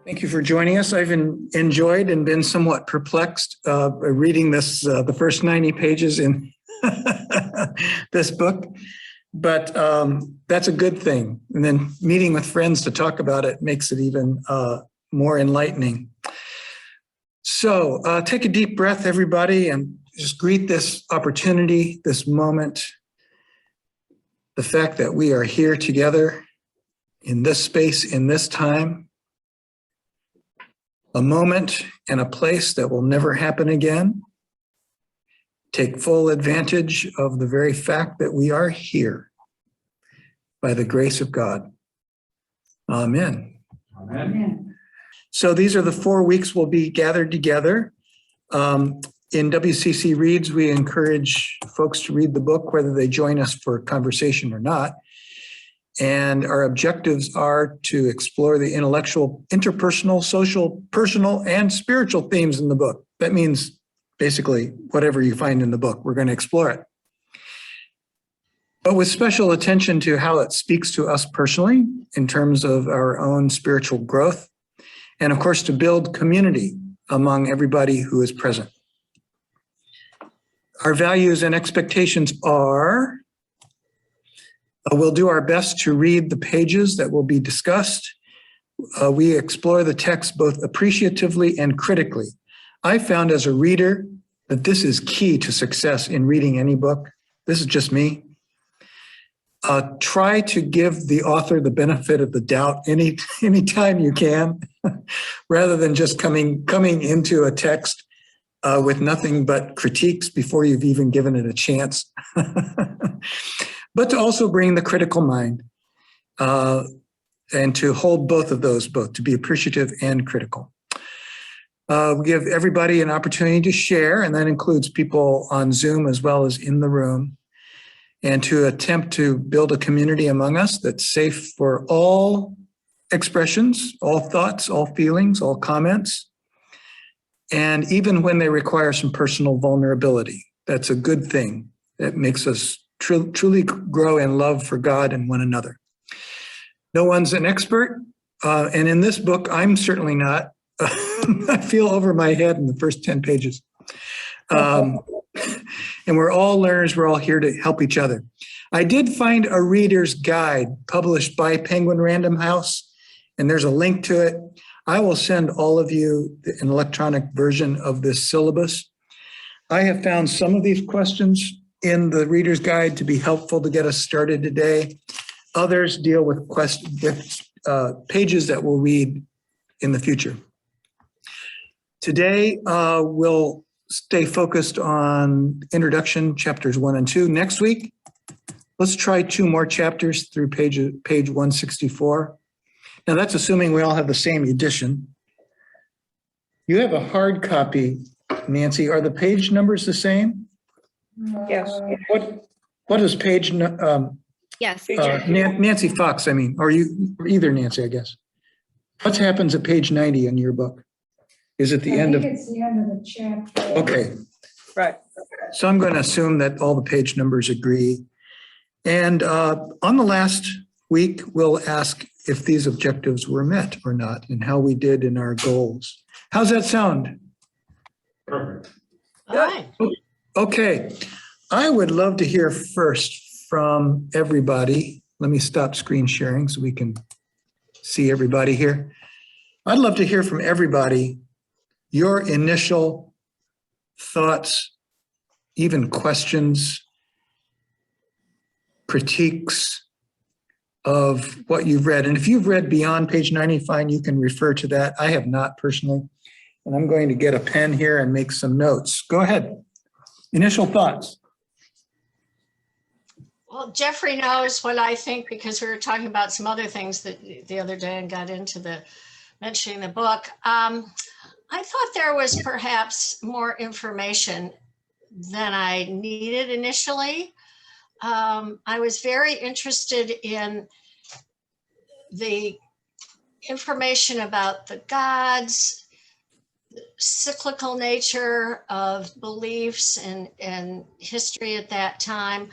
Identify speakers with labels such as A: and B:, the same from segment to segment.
A: Thank you for joining us. I've enjoyed and been somewhat perplexed reading this, the first 90 pages in this book, but that's a good thing. And then meeting with friends to talk about it makes it even more enlightening. So take a deep breath, everybody, and just greet this opportunity, this moment, the fact that we are here together in this space, in this time, a moment and a place that will never happen again. Take full advantage of the very fact that we are here by the grace of God. Amen.
B: Amen.
A: So these are the 4 weeks we'll be gathered together. In WCC Reads, we encourage folks to read the book, whether they join us for conversation or not. And our objectives are to explore the intellectual, interpersonal, social, personal, and spiritual themes in the book. That means basically whatever you find in the book, we're going to explore it. But with special attention to how it speaks to us personally in terms of our own spiritual growth. And of course, to build community among everybody who is present. Our values and expectations are: we'll do our best to read the pages that will be discussed. We explore the text both appreciatively and critically. I found as a reader that this is key to success in reading any book. This is just me. Try to give the author the benefit of the doubt any time you can, rather than just coming into a text with nothing but critiques before you've even given it a chance. But to also bring the critical mind and to hold both of those, both to be appreciative and critical. We give everybody an opportunity to share, and that includes people on Zoom as well as in the room, and to attempt to build a community among us that's safe for all expressions, all thoughts, all feelings, all comments, and even when they require some personal vulnerability. That's a good thing. That makes us truly grow in love for God and one another. No one's an expert, and in this book, I'm certainly not. I feel over my head in the first 10 pages. And we're all learners, we're all here to help each other. I did find a reader's guide published by Penguin Random House, and there's a link to it. I will send all of you an electronic version of this syllabus. I have found some of these questions in the reader's guide to be helpful to get us started today. Others deal with pages that we'll read in the future. Today, we'll stay focused on introduction, chapters 1 and 2. Next week, let's try 2 more chapters through page 164. Now that's assuming we all have the same edition. You have a hard copy, Nancy. Are the page numbers the same?
B: Yes.
A: What is page?
C: Yes.
A: Nancy Fox, I mean, or either Nancy, I guess. What happens at page 90 in your book? Is it the end of?
B: It's the end of the chapter.
A: Okay.
B: Right.
A: So I'm going to assume that all the page numbers agree. And on the last week, we'll ask if these objectives were met or not and how we did in our goals. How's that sound?
D: Perfect.
C: All right.
A: Okay. I would love to hear first from everybody. Let me stop screen sharing so we can see everybody here. I'd love to hear from everybody your initial thoughts, even questions, critiques of what you've read. And if you've read beyond page 90, fine, you can refer to that. I have not personally. And I'm going to get a pen here and make some notes. Go ahead. Initial thoughts.
C: Well, Jeffrey knows what I think because we were talking about some other things that the other day and got into the mentioning the book. I thought there was perhaps more information than I needed initially. I was very interested in the information about the gods, the cyclical nature of beliefs and history at that time.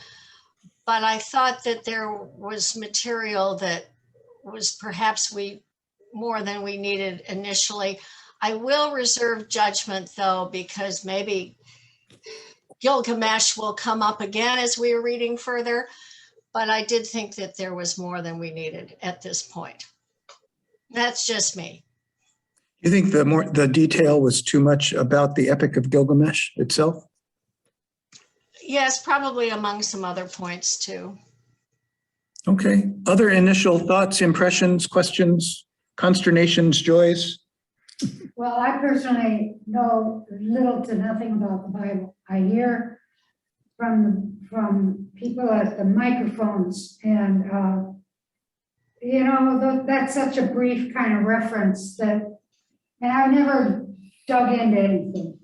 C: But I thought that there was material that was perhaps we more than we needed initially. I will reserve judgment though, because maybe Gilgamesh will come up again as we are reading further, but I did think that there was more than we needed at this point. That's just me.
A: You think the detail was too much about the Epic of Gilgamesh itself?
C: Yes, probably among some other points too.
A: Okay. Other initial thoughts, impressions, questions, consternations, joys?
B: Well, I personally know little to nothing about the Bible. I hear from people at the microphones, and that's such a brief kind of reference that, and I've never dug into anything.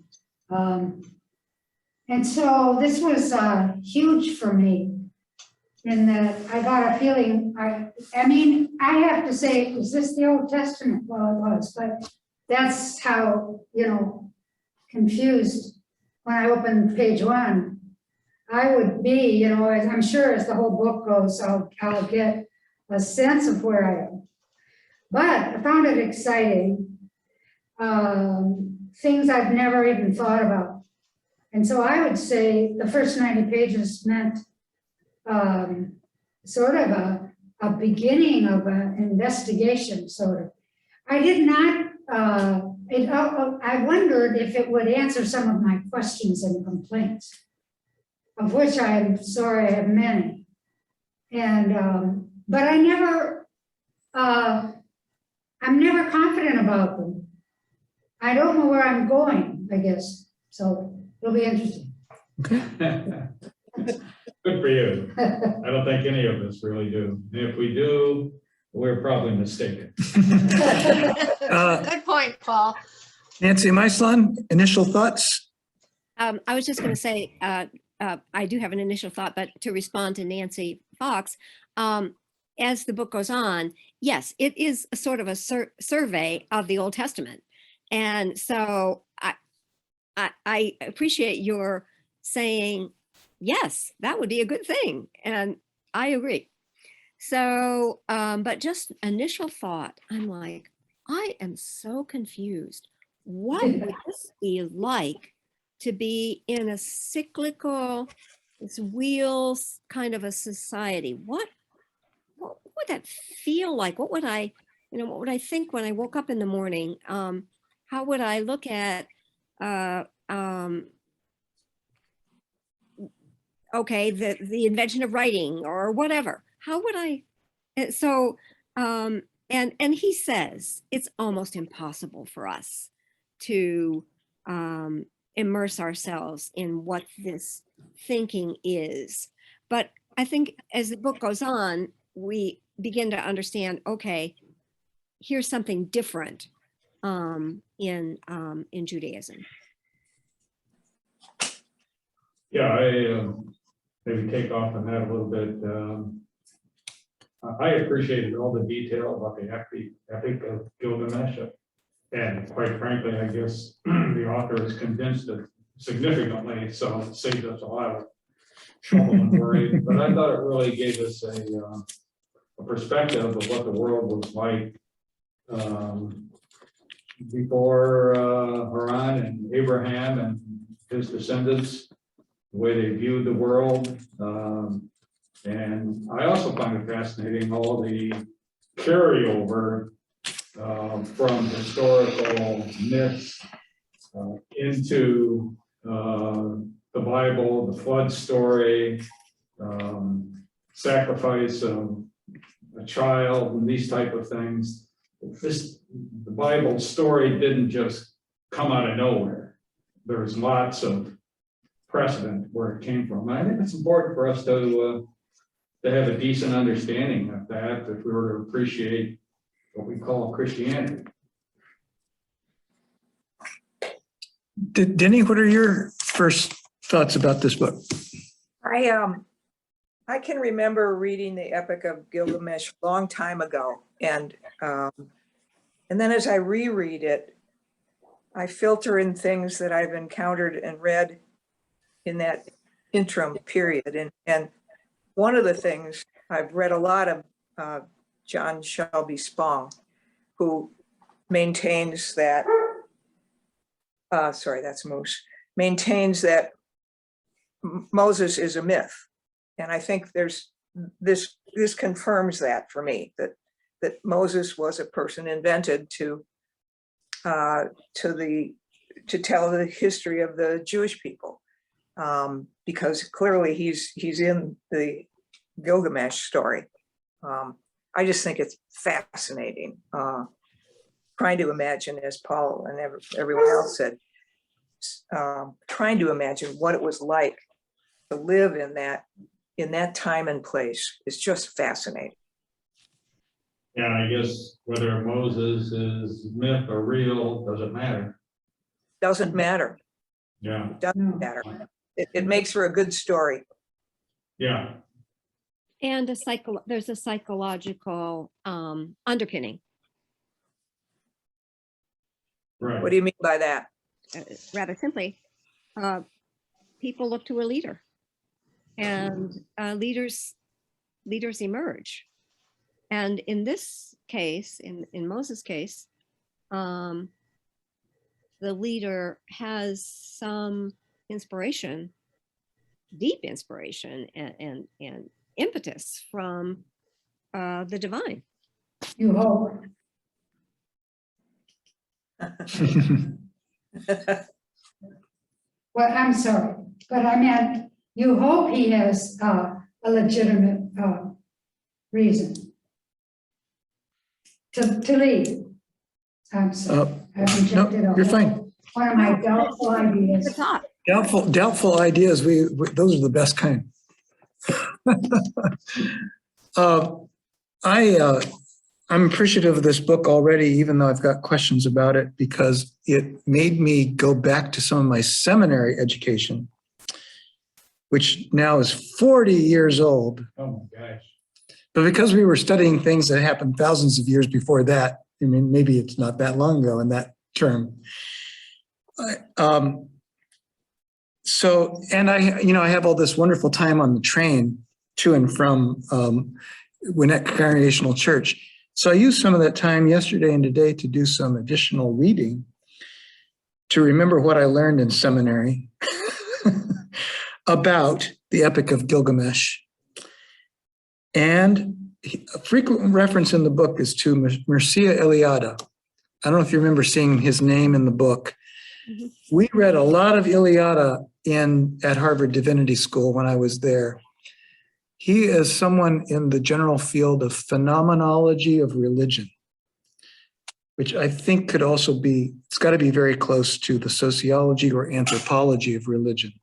B: And so this was huge for me, in that I got a feeling, I mean, I have to say, was this the Old Testament? Well, it was, but that's how, confused when I opened page 1. I would be, as I'm sure as the whole book goes, I'll get a sense of where I am. But I found it exciting, things I've never even thought about. And so I would say the first 90 pages meant sort of a beginning of an investigation, sort of. I did not, I wondered if it would answer some of my questions and complaints, of which I'm sorry I have many. And, but I'm never confident about them. I don't know where I'm going, I guess. So it'll be interesting.
A: Okay.
D: Good for you. I don't think any of us really do. And if we do, we're probably mistaken.
C: Good point, Paul.
A: Nancy Meislan, initial thoughts?
E: I was just going to say, I do have an initial thought, but to respond to Nancy Fox, as the book goes on, yes, it is a sort of a survey of the Old Testament. And so I appreciate your saying, yes, that would be a good thing. And I agree. So, but just initial thought, I'm like, I am so confused. What would this be like to be in a cyclical, this wheels kind of a society? What would that feel like? What would I think when I woke up in the morning? How would I look at, okay, the invention of writing or whatever? How would I, so, and he says it's almost impossible for us to immerse ourselves in what this thinking is. But I think as the book goes on, we begin to understand, okay, here's something different in Judaism.
D: Yeah, I maybe take off on that a little bit. I appreciated all the detail about the epic of Gilgamesh. And quite frankly, I guess the author is condensed it significantly, so it saved us a lot of trouble and worry. But I thought it really gave us a perspective of what the world was like before Haran and Abraham and his descendants, the way they viewed the world. And I also find it fascinating all the carryover from historical myths into the Bible, the flood story, sacrifice of a child, and these type of things. The Bible story didn't just come out of nowhere. There's lots of precedent where it came from. And I think it's important for us to have a decent understanding of that if we were to appreciate what we call Christianity.
A: Denny, what are your first thoughts about this book?
F: I can remember reading the Epic of Gilgamesh a long time ago, and then as I reread it, I filter in things that I've encountered and read in that interim period. And one of the things, I've read a lot of John Shelby Spong, who maintains that, sorry, that's Moose, maintains that Moses is a myth. And I think there's this confirms that for me, that Moses was a person invented to tell the history of the Jewish people, because clearly he's in the Gilgamesh story. I just think it's fascinating. Trying to imagine, as Paul and everyone else said, trying to imagine what it was like to live in that time and place is just fascinating.
D: Yeah, I guess whether Moses is myth or real, doesn't matter.
F: Doesn't matter.
D: Yeah,
F: Doesn't matter. It makes for a good story.
D: yeah,
E: And there's a psychological underpinning.
D: right.
F: What do you mean by that?
E: Rather simply, people look to a leader, and leaders emerge. And in this case, in Moses' case, the leader has some inspiration, deep inspiration, and impetus from the divine.
B: You hope. Well, I'm sorry, but I meant, you hope he has a legitimate reason to leave. I'm sorry. I rejected
A: No, you're fine.
B: one of my doubtful ideas.
E: The top.
A: Doubtful ideas. Those are the best kind. I'm appreciative of this book already, even though I've got questions about it, because it made me go back to some of my seminary education, which now is 40 years old.
D: Oh my gosh. But
A: because we were studying things that happened thousands of years before that, I mean, maybe it's not that long ago in that term. So, and I have all this wonderful time on the train to and from Gwinnett Congregational Church. So I used some of that time yesterday and today to do some additional reading to remember what I learned in seminary about the Epic of Gilgamesh. And a frequent reference in the book is to Mircea Eliade. I don't know if you remember seeing his name in the book.
E: Mm-hmm.
A: We read a lot of Eliade at Harvard Divinity School when I was there. He is someone in the general field of phenomenology of religion, which I think could also be, it's got to be very close to the sociology or anthropology of religion.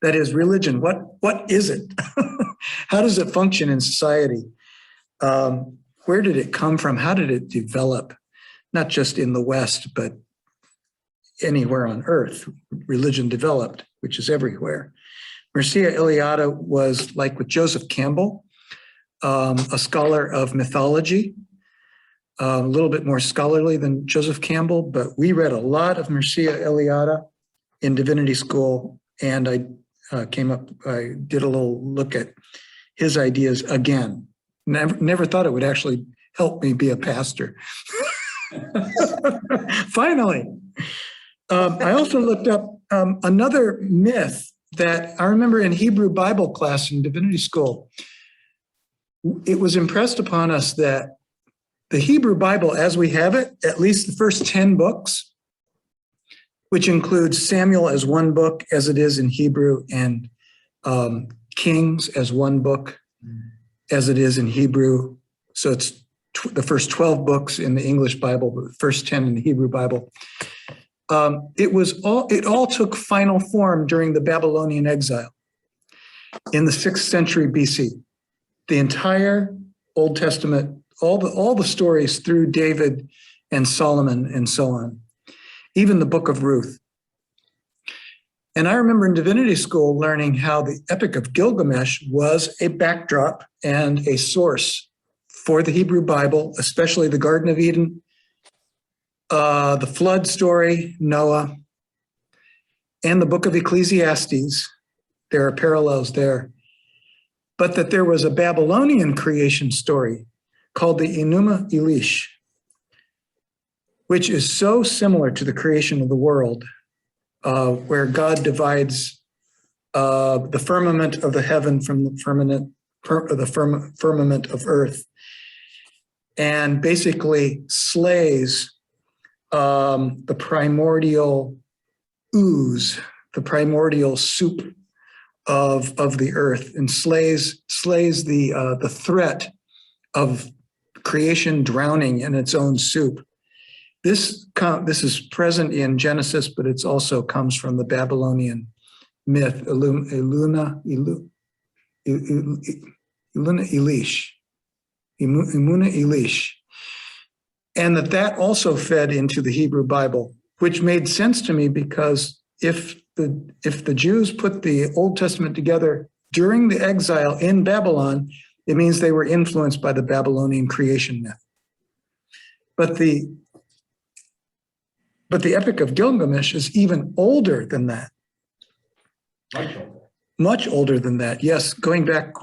A: That is, religion, what is it? How does it function in society? Where did it come from? How did it develop? Not just in the West, but anywhere on earth, religion developed, which is everywhere. Mircea Eliade was, like with Joseph Campbell, a scholar of mythology, a little bit more scholarly than Joseph Campbell, but we read a lot of Mircea Eliade in divinity school, and I did a little look at his ideas again. Never thought it would actually help me be a pastor. Finally. I also looked up another myth that I remember in Hebrew Bible class in divinity school. It was impressed upon us that the Hebrew Bible as we have it, at least the first 10 books, which includes Samuel as one book as it is in Hebrew, and Kings as one book as it is in Hebrew. So it's the first 12 books in the English Bible, but the first 10 in the Hebrew Bible. It all took final form during the Babylonian exile in the 6th century BC. The entire Old Testament, all the stories through David and Solomon and so on, even the book of Ruth. And I remember in divinity school learning how the Epic of Gilgamesh was a backdrop and a source for the Hebrew Bible, especially the Garden of Eden, the flood story, Noah, and the book of Ecclesiastes. There are parallels there. But that there was a Babylonian creation story called the Enuma Elish. which is so similar to the creation of the world, where God divides the firmament of the heaven from the firmament of earth, and basically slays the primordial ooze, the primordial soup of the earth, and slays the threat of creation drowning in its own soup. This is present in Genesis, but it also comes from the Babylonian myth, Imuna Elish, and that also fed into the Hebrew Bible, which made sense to me, because if the Jews put the Old Testament together during the exile in Babylon, it means they were influenced by the Babylonian creation myth. But the Epic of Gilgamesh is even older than that.
D: Much older.
A: Much older than that. Yes, going back,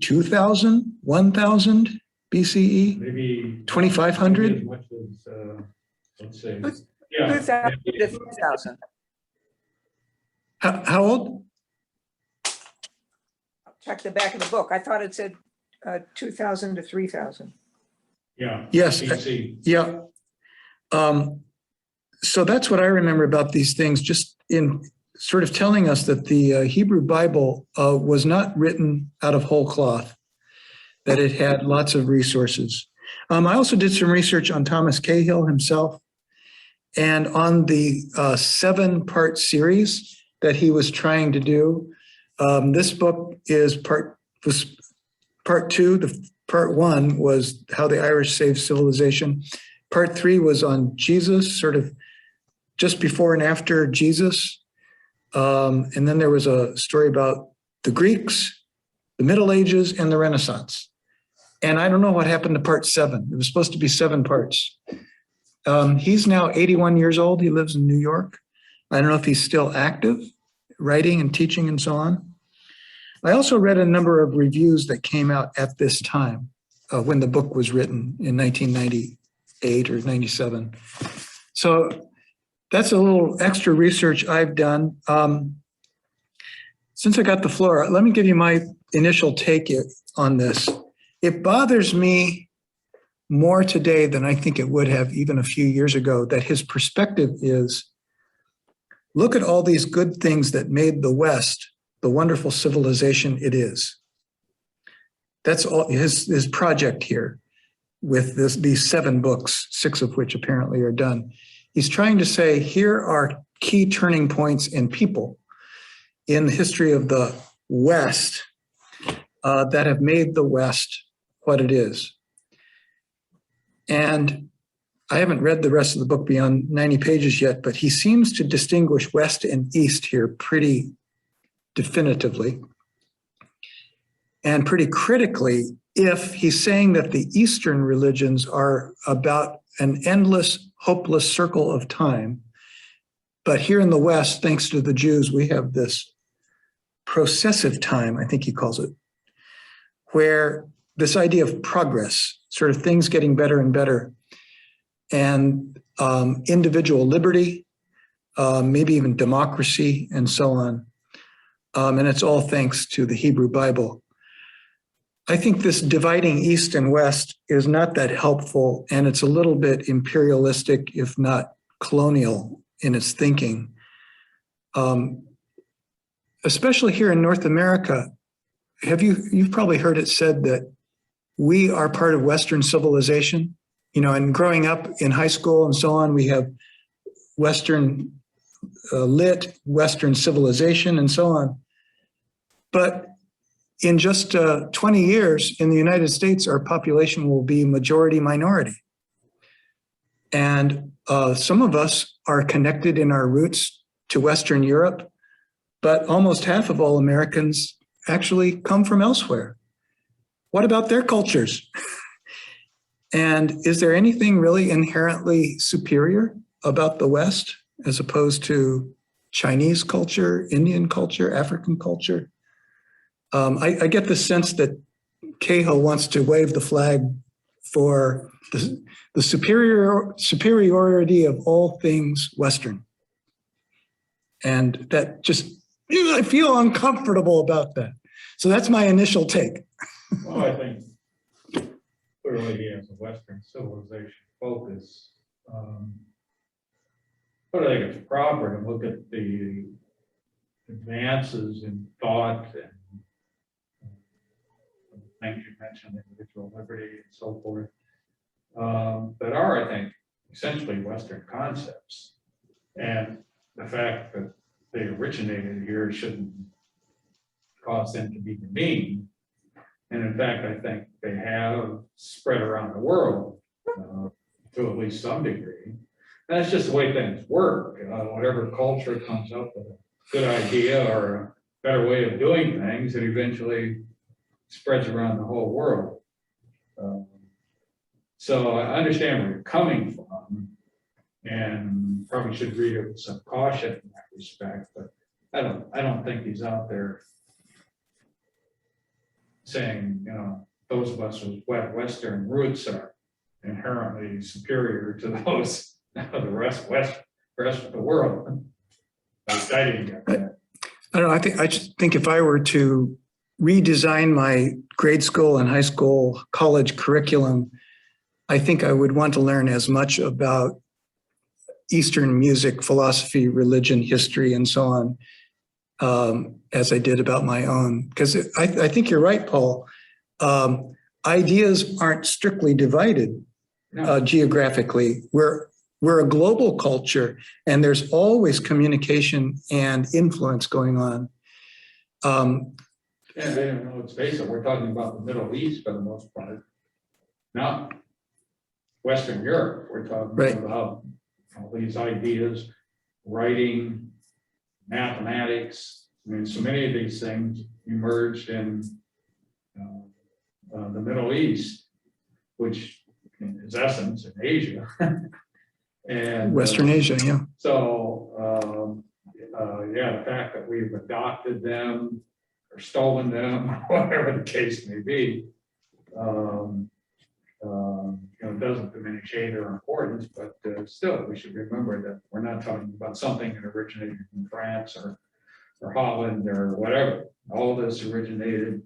A: 2,000, 1,000 BCE?
D: Maybe
A: 2,500?
D: as much as, let's say,
F: 2,000 to 3,000.
A: How old?
F: Check the back of the book. I thought it said 2,000 to 3,000.
D: Yeah.
A: Yes.
D: BC.
A: Yeah. So that's what I remember about these things, just in sort of telling us that the Hebrew Bible was not written out of whole cloth, that it had lots of resources. I also did some research on Thomas Cahill himself, and on the 7-part series that he was trying to do. This book was part 2. The part 1 was how the Irish saved civilization. Part 3 was on Jesus, sort of just before and after Jesus. And then there was a story about the Greeks, the Middle Ages, and the Renaissance. And I don't know what happened to part 7. It was supposed to be 7 parts. He's now 81 years old. He lives in New York. I don't know if he's still active, writing and teaching and so on. I also read a number of reviews that came out at this time when the book was written in 1998 or 97. So that's a little extra research I've done. Since I got the floor, let me give you my initial take on this. It bothers me more today than I think it would have even a few years ago, that his perspective is, look at all these good things that made the West the wonderful civilization it is. That's all his project here with these 7 books, 6 of which apparently are done. He's trying to say, here are key turning points in people in the history of the West that have made the West what it is. And I haven't read the rest of the book beyond 90 pages yet, but he seems to distinguish West and East here pretty definitively and pretty critically, if he's saying that the Eastern religions are about an endless, hopeless circle of time. But here in the West, thanks to the Jews, we have this processive time, I think he calls it, where this idea of progress, sort of things getting better and better, and individual liberty, maybe even democracy, and so on. And it's all thanks to the Hebrew Bible. I think this dividing East and West is not that helpful, and it's a little bit imperialistic, if not colonial, in its thinking. Especially here in North America, you've probably heard it said that we are part of Western civilization, and growing up in high school and so on, we have Western lit, Western civilization and so on. But in just 20 years in the United States, our population will be majority minority. And some of us are connected in our roots to Western Europe, but almost half of all Americans actually come from elsewhere. What about their cultures? And is there anything really inherently superior about the West as opposed to Chinese culture, Indian culture, African culture? I get the sense that Cahill wants to wave the flag for the superiority of all things Western. And that just, I feel uncomfortable about that. So that's my initial take.
D: Well, I think clearly he has a Western civilization focus. But I think it's proper to look at the advances in thought and things you mentioned, individual liberty and so forth, that are, I think, essentially Western concepts. And the fact that they originated here shouldn't cause them to be demeaned. And in fact, I think they have spread around the world to at least some degree. And that's just the way things work. Whatever culture comes up with a good idea or a better way of doing things, it eventually spreads around the whole world. So I understand where you're coming from, and probably should read it with some caution in that respect. But I don't think he's out there saying, you know, those of us with Western roots are inherently superior to those of the rest of the world. I didn't get that.
A: I don't know. I just think if I were to redesign my grade school and high school, college curriculum, I think I would want to learn as much about Eastern music, philosophy, religion, history, and so on, as I did about my own. Because I think you're right, Paul. Ideas aren't strictly divided geographically. We're a global culture, and there's always communication and influence going on.
D: And let's face it, we're talking about the Middle East for the most part, not Western Europe. We're talking about all these ideas, writing, mathematics. I mean, so many of these things emerged in the Middle East, which is essence in Asia. And
A: Western Asia, yeah.
D: So, yeah, the fact that we've adopted them or stolen them, whatever the case may be, you know, doesn't diminish their importance, but still, we should remember that we're not talking about something that originated in France or Holland or whatever. All this originated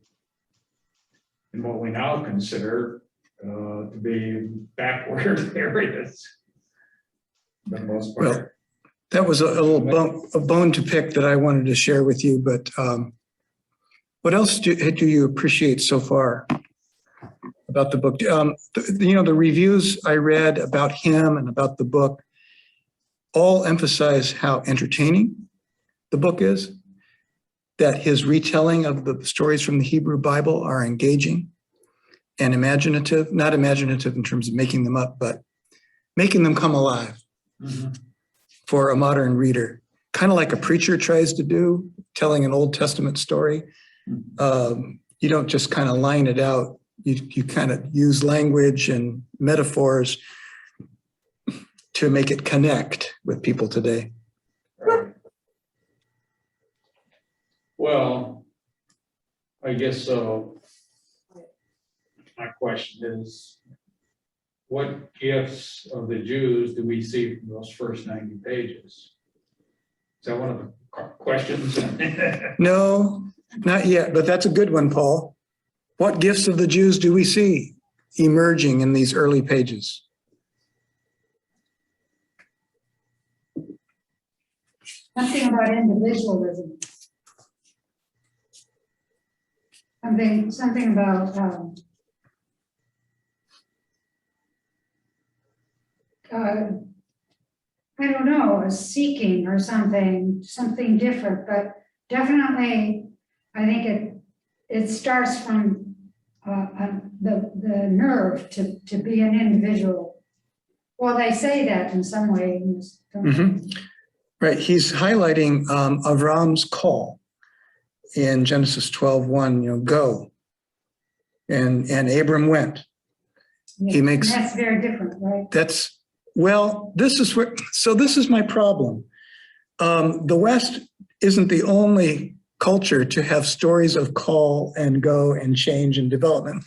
D: in what we now consider to be backward areas. For the most part.
A: Well, that was a little bone to pick that I wanted to share with you, but what else do you appreciate so far about the book? You know, the reviews I read about him and about the book all emphasize how entertaining the book is, that his retelling of the stories from the Hebrew Bible are engaging and imaginative, not imaginative in terms of making them up, but making them come alive. Mm-hmm. For a modern reader, kind of like a preacher tries to do, telling an Old Testament story. You don't just kind of line it out. You kind of use language and metaphors to make it connect with people today.
D: Right. Well, I guess so. My question is, what gifts of the Jews do we see from those first 90 pages? Is that one of the questions?
A: No, not yet, but that's a good one, Paul. What gifts of the Jews do we see emerging in these early pages?
B: Something about individualism. Something about I don't know, a seeking or something different, but definitely, I think it starts from the nerve to be an individual. Well, they say that in some ways.
A: Mm-hmm. Right, he's highlighting Avram's call in Genesis 12:1. You know, go, and Abram went.
B: Yeah,
A: He makes
B: that's very different, right?
A: Well, this is my problem. The West isn't the only culture to have stories of call and go and change and development.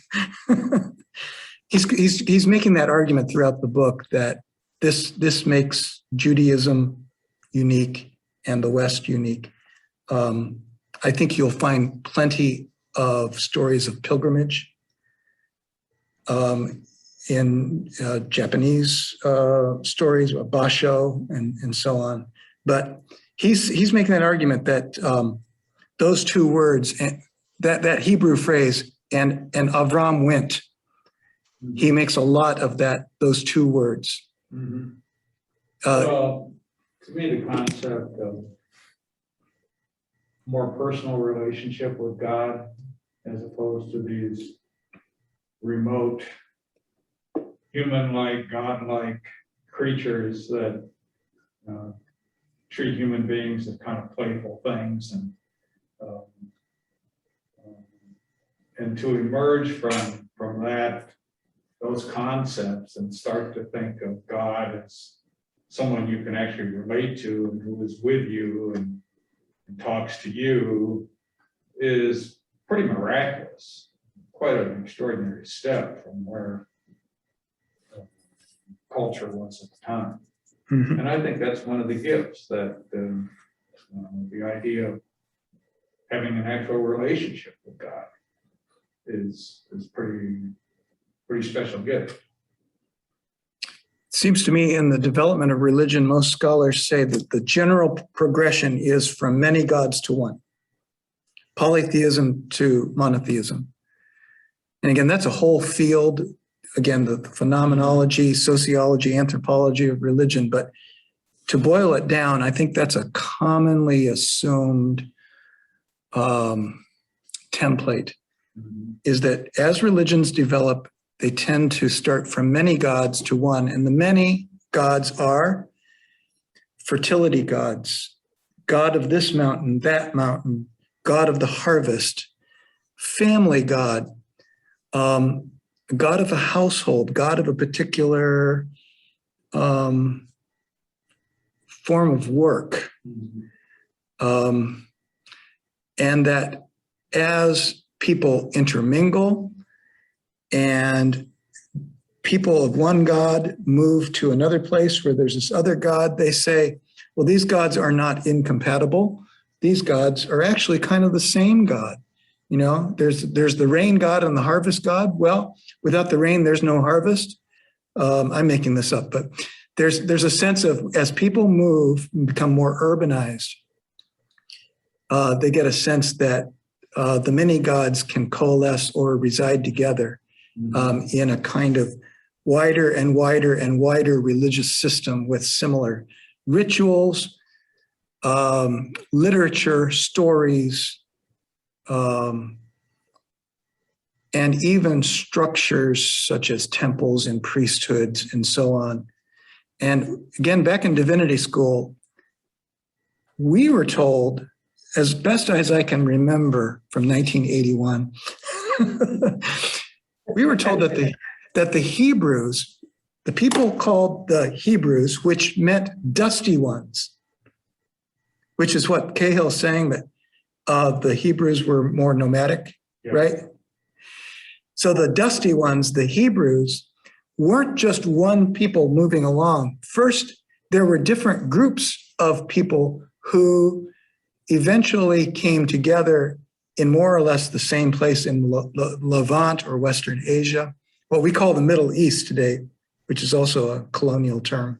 A: he's making that argument throughout the book that this makes Judaism unique and the West unique. I think you'll find plenty of stories of pilgrimage in Japanese stories, basho, and so on. But he's making that argument that those two words, that Hebrew phrase, and Avram went, he makes a lot of those two words.
D: Mhm. Well, to me, the concept of more personal relationship with God as opposed to these remote, human-like, God-like creatures that treat human beings as kind of playful things, and to emerge from those concepts and start to think of God as someone you can actually relate to and who is with you and talks to you is pretty miraculous. Quite an extraordinary step from where culture was at the time.
A: Mhm.
D: And I think that's one of the gifts, that the idea of having an actual relationship with God is pretty special gift.
A: Seems to me in the development of religion, most scholars say that the general progression is from many gods to one, polytheism to monotheism. And again, that's a whole field, again, the phenomenology, sociology, anthropology of religion. But to boil it down, I think that's a commonly assumed template, is that as religions develop, they tend to start from many gods to one. And the many gods are fertility gods, god of this mountain, that mountain, god of the harvest, family god, god of a household, god of a particular form of work. And that as people intermingle and people of one god move to another place where there's this other god, they say, well, these gods are not incompatible. These gods are actually kind of the same God. You know, there's the rain god and the harvest god. Well, without the rain, there's no harvest. I'm making this up, but there's a sense of, as people move and become more urbanized, they get a sense that the many gods can coalesce or reside together in a kind of wider and wider and wider religious system with similar rituals, literature, stories, and even structures such as temples and priesthoods and so on. And again, back in divinity school, we were told, as best as I can remember from 1981, we were told that the Hebrews, the people called the Hebrews, which meant dusty ones, which is what Cahill's saying, that the Hebrews were more nomadic,
D: Yeah.
A: right? So the dusty ones, the Hebrews, weren't just one people moving along. First, there were different groups of people who eventually came together in more or less the same place in Levant or Western Asia, what we call the Middle East today, which is also a colonial term.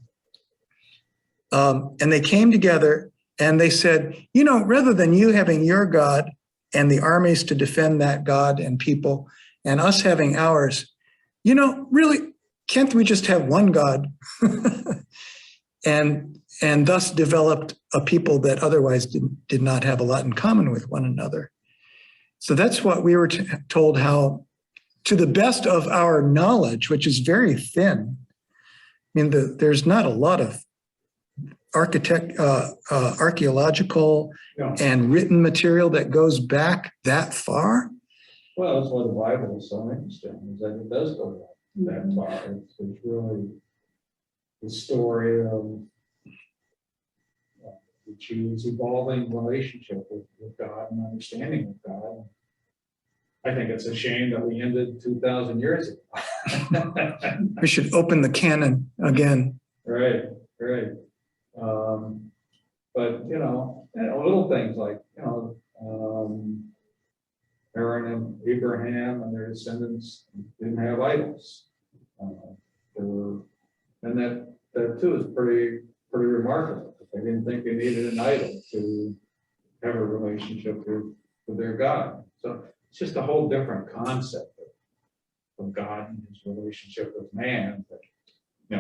A: And they came together and they said, you know, rather than you having your God and the armies to defend that God and people and us having ours, you know, really, can't we just have one God? and thus developed a people that otherwise did not have a lot in common with one another. So that's what we were told, how, to the best of our knowledge, which is very thin. I mean, there's not a lot of archaeological
D: Yeah.
A: and written material that goes back that far.
D: Well, that's why the Bible is so interesting, is that it does go back that far. It's really the story of the Jews' evolving relationship with God and understanding of God. I think it's a shame that we ended 2,000 years ago.
A: We should open the canon again.
D: Right, right. But, little things like, Aaron and Abraham and their descendants didn't have idols. And that too is pretty remarkable. They didn't think they needed an idol to have a relationship with their God. So it's just a whole different concept of God and his relationship with man. But,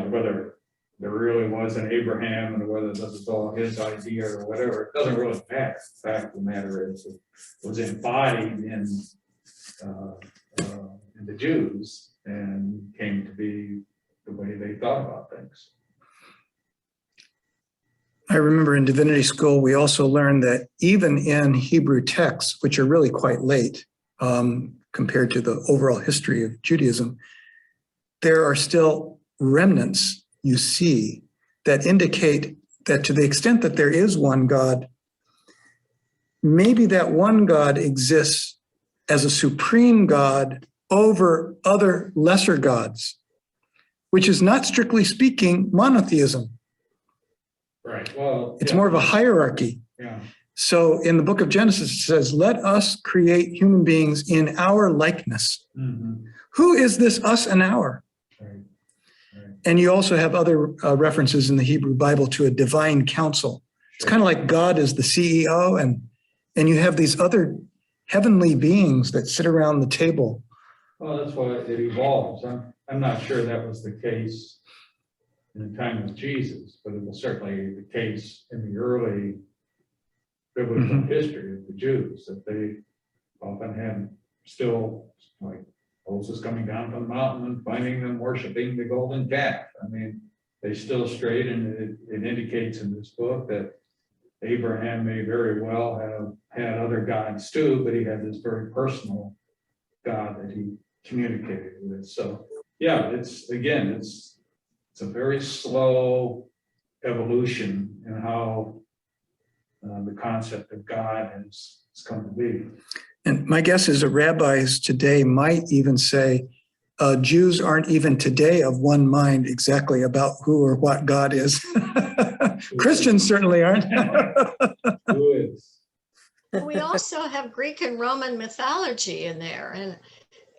D: whether there really was an Abraham and whether this is all his idea or whatever, it doesn't really matter. The fact of the matter is it was embodied in the Jews and came to be the way they thought about things.
A: I remember in divinity school, we also learned that even in Hebrew texts, which are really quite late compared to the overall history of Judaism, there are still remnants you see that indicate that to the extent that there is one God, maybe that one God exists as a supreme God over other lesser gods, which is not strictly speaking monotheism.
D: Right. Well,
A: it's more of a hierarchy.
D: Yeah.
A: So in the book of Genesis, it says, let us create human beings in our likeness.
D: Mm-hmm.
A: Who is this us and our?
D: Right.
A: And you also have other references in the Hebrew Bible to a divine council. It's kind of like God is the CEO, and you have these other heavenly beings that sit around the table.
D: Well, that's why it evolves. I'm not sure that was the case in the time of Jesus, but it was certainly the case in the early biblical history of the Jews, that they often had still, like Moses coming down from the mountain and finding them worshiping the golden calf. I mean, they still strayed, and it indicates in this book that Abraham may very well have had other gods too, but he had this very personal God that he communicated with. So yeah, it's a very slow evolution in how the concept of God has come to be.
A: And my guess is that rabbis today might even say Jews aren't even today of one mind exactly about who or what God is. Christians certainly aren't.
D: Who is?
C: We also have Greek and Roman mythology in there.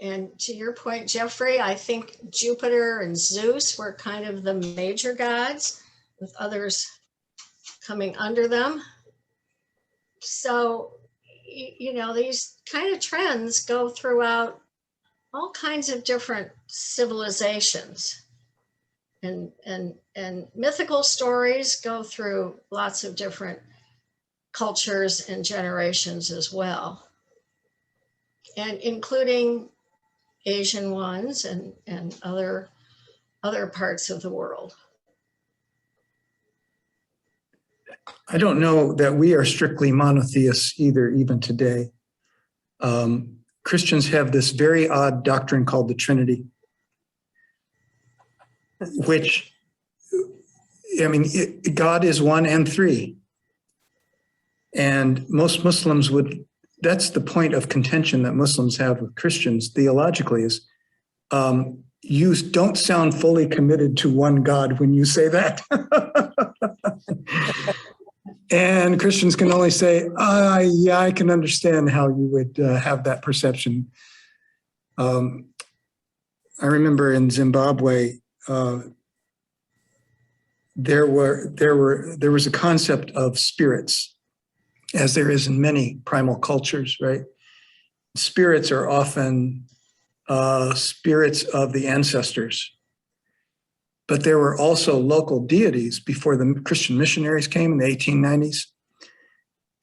C: And to your point, Jeffrey, I think Jupiter and Zeus were kind of the major gods, with others coming under them. So, these kind of trends go throughout all kinds of different civilizations. And mythical stories go through lots of different cultures and generations as well, and including Asian ones and other parts of the world.
A: I don't know that we are strictly monotheists either, even today. Christians have this very odd doctrine called the Trinity, which, God is one and three. And most Muslims that's the point of contention that Muslims have with Christians theologically is you don't sound fully committed to one God when you say that. And Christians can only say, yeah, I can understand how you would have that perception. I remember in Zimbabwe, there was a concept of spirits, as there is in many primal cultures, right? Spirits are often spirits of the ancestors. But there were also local deities before the Christian missionaries came in the 1890s.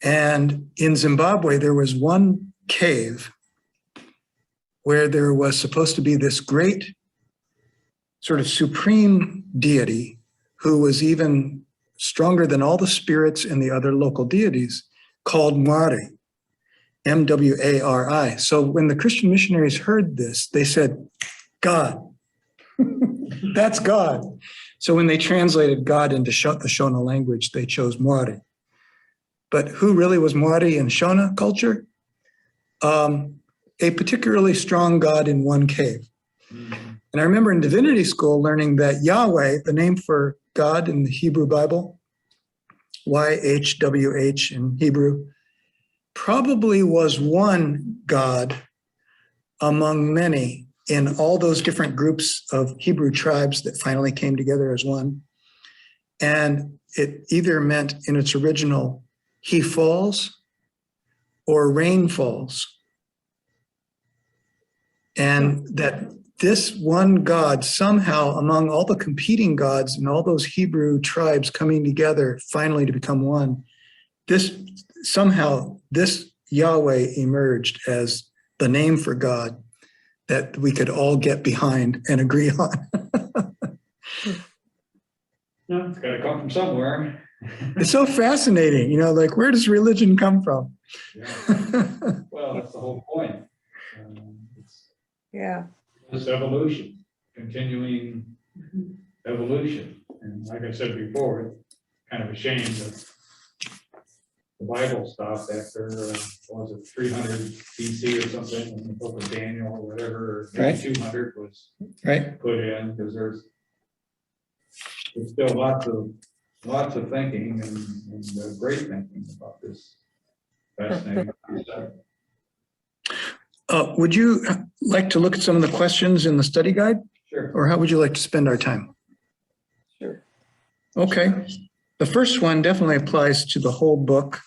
A: And in Zimbabwe, there was one cave where there was supposed to be this great sort of supreme deity who was even stronger than all the spirits and the other local deities, called Mwari, M-W-A-R-I. So when the Christian missionaries heard this, they said, God. That's God. So when they translated God into the Shona language, they chose Mwari. But who really was Mwari in Shona culture? A particularly strong God in one cave. And I remember in divinity school learning that Yahweh, the name for God in the Hebrew Bible, YHWH in Hebrew, probably was one God among many in all those different groups of Hebrew tribes that finally came together as one. And it either meant in its original, he falls or rain falls. And that this one God somehow among all the competing gods and all those Hebrew tribes coming together finally to become one, this Yahweh emerged as the name for God that we could all get behind and agree on.
D: No, it's got to come from somewhere.
A: It's so fascinating, like where does religion come from?
D: Yeah. Well, that's the whole point. It's
F: Yeah.
D: this evolution, continuing evolution. And like I said before, it's kind of a shame that the Bible stopped after, what was it, 300 BC or something, in the book of Daniel or whatever, or maybe
A: Right.
D: 200 was
A: Right.
D: put in, because there's still lots of thinking and great thinking about this fascinating concept.
A: Would you like to look at some of the questions in the study guide,
D: Sure.
A: or how would you like to spend our time?
F: Sure.
A: Okay. The first one definitely applies to the whole book,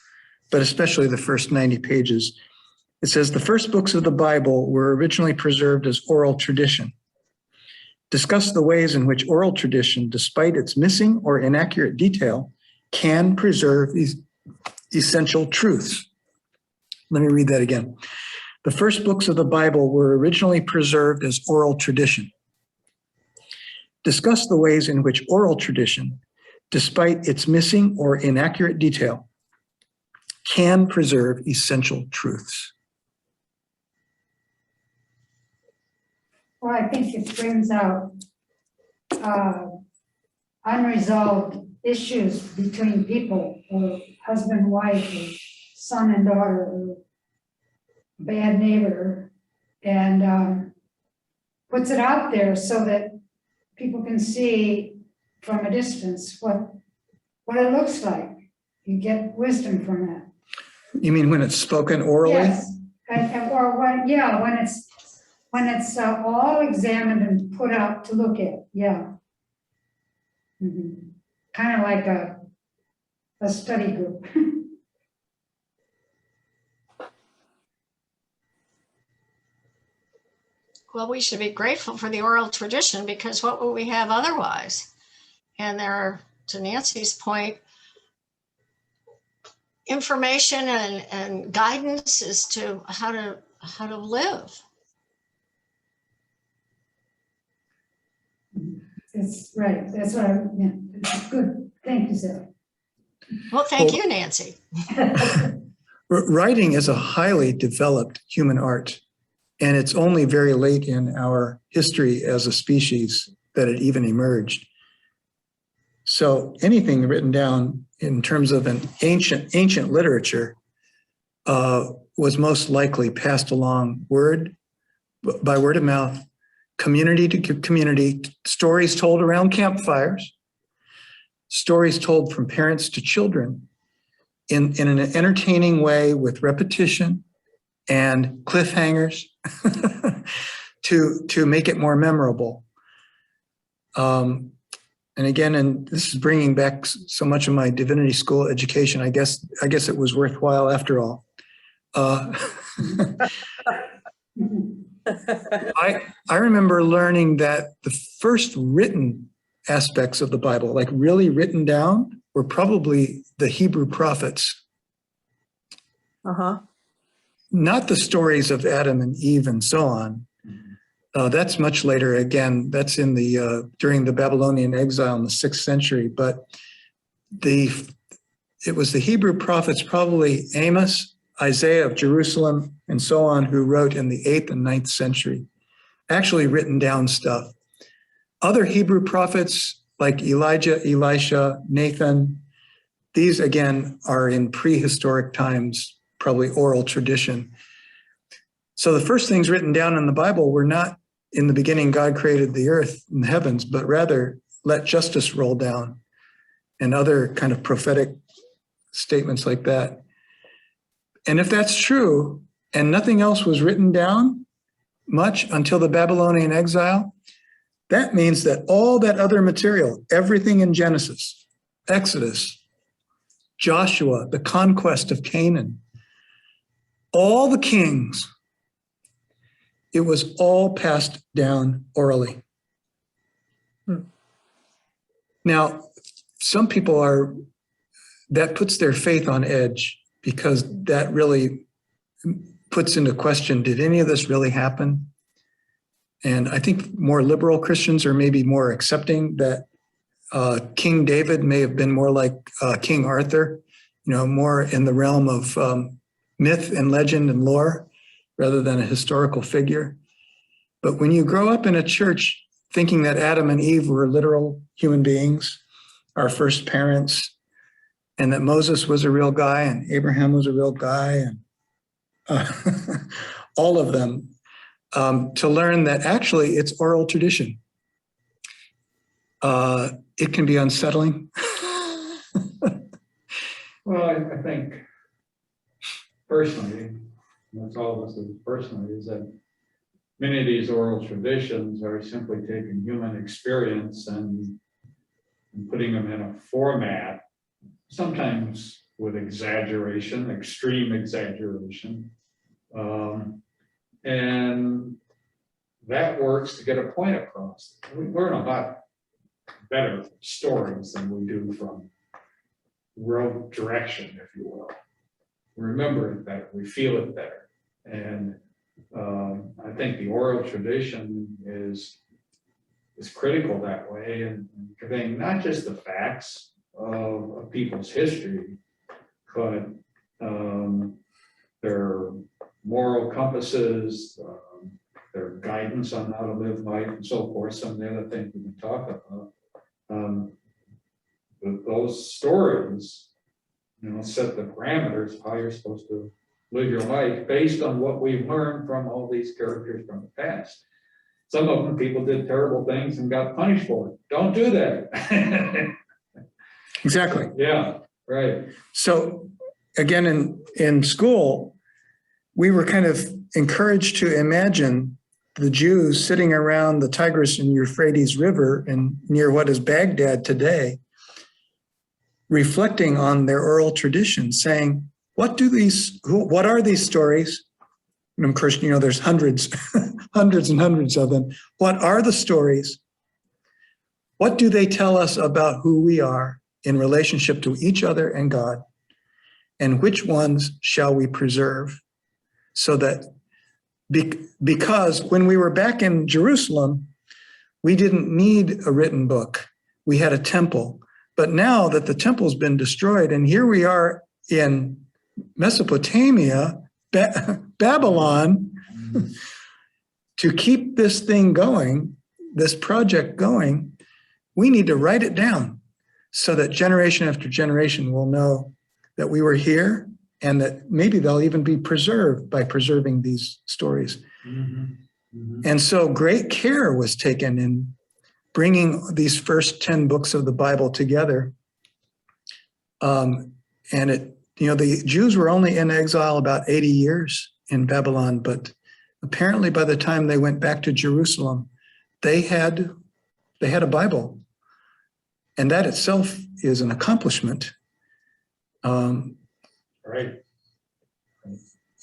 A: but especially the first 90 pages. It says the first books of the Bible were originally preserved as oral tradition. Discuss the ways in which oral tradition, despite its missing or inaccurate detail, can preserve these essential truths. Let me read that again. The first books of the Bible were originally preserved as oral tradition. Discuss the ways in which oral tradition, despite its missing or inaccurate detail, can preserve essential truths.
B: Well, I think it brings out unresolved issues between people, or husband, wife, or son and daughter, or bad neighbor, and puts it out there so that people can see from a distance what it looks like. You get wisdom from that.
A: You mean when it's spoken orally?
B: Yes, or when it's all examined and put out to look at, yeah. Kind of like a study group.
C: Well, we should be grateful for the oral tradition, because what would we have otherwise? And there are, to Nancy's point, information and guidance as to how to live.
B: That's right, that's what good, thank you, Sarah.
C: Well, thank you, Nancy.
A: Writing is a highly developed human art, and it's only very late in our history as a species that it even emerged. So anything written down in terms of an ancient literature was most likely passed along by word of mouth, community to community, stories told around campfires, stories told from parents to children in an entertaining way with repetition and cliffhangers to make it more memorable. And again, and this is bringing back so much of my divinity school education. I guess it was worthwhile after all. I remember learning that the first written aspects of the Bible, like really written down, were probably the Hebrew prophets. Not the stories of Adam and Eve and so on. That's much later. Again, that's in the during the Babylonian exile in the 6th century. But it was the Hebrew prophets, probably Amos, Isaiah of Jerusalem, and so on, who wrote in the 8th and 9th century, actually written down stuff. Other Hebrew prophets like Elijah, Elisha, Nathan, these again are in prehistoric times, probably oral tradition. So the first things written down in the Bible were not in the beginning, God created the earth and the heavens, but rather let justice roll down, and other kind of prophetic statements like that. And if that's true, and nothing else was written down much until the Babylonian exile, that means that all that other material, everything in Genesis, Exodus, Joshua, the conquest of Canaan, all the kings, it was all passed down orally. Now, some people that puts their faith on edge, because that really puts into question, did any of this really happen? And I think more liberal Christians are maybe more accepting that King David may have been more like King Arthur, more in the realm of myth and legend and lore rather than a historical figure. But when you grow up in a church thinking that Adam and Eve were literal human beings, our first parents, and that Moses was a real guy and Abraham was a real guy, and all of them, to learn that actually it's oral tradition. It can be unsettling.
D: Well, I think personally, that's all this is personally, is that many of these oral traditions are simply taking human experience and putting them in a format, sometimes with exaggeration, extreme exaggeration. And that works to get a point across. We learn a lot better stories than we do from road direction, if you will. We remember it better, we feel it better. And I think the oral tradition is critical that way, and conveying not just the facts of a people's history, but their moral compasses, their guidance on how to live life and so forth, some of the other things we can talk about. Those stories, set the parameters of how you're supposed to live your life based on what we've learned from all these characters from the past. Some of them, people did terrible things and got punished for it. Don't do that.
A: Exactly.
D: Yeah, right.
A: So again, in school, we were kind of encouraged to imagine the Jews sitting around the Tigris and Euphrates River and near what is Baghdad today, reflecting on their oral tradition, saying, what are these stories? And of course, there's hundreds, hundreds and hundreds of them. What are the stories? What do they tell us about who we are in relationship to each other and God? And which ones shall we preserve? So that, because when we were back in Jerusalem, we didn't need a written book. We had a temple. But now that the temple's been destroyed, and here we are in Mesopotamia, Babylon, to keep this thing going, this project going, we need to write it down so that generation after generation will know that we were here, and that maybe they'll even be preserved by preserving these stories.
D: Mm-hmm. Mm-hmm.
A: And so great care was taken in bringing these first 10 books of the Bible together. And the Jews were only in exile about 80 years in Babylon, but apparently by the time they went back to Jerusalem, they had a Bible. And that itself is an accomplishment.
D: Right.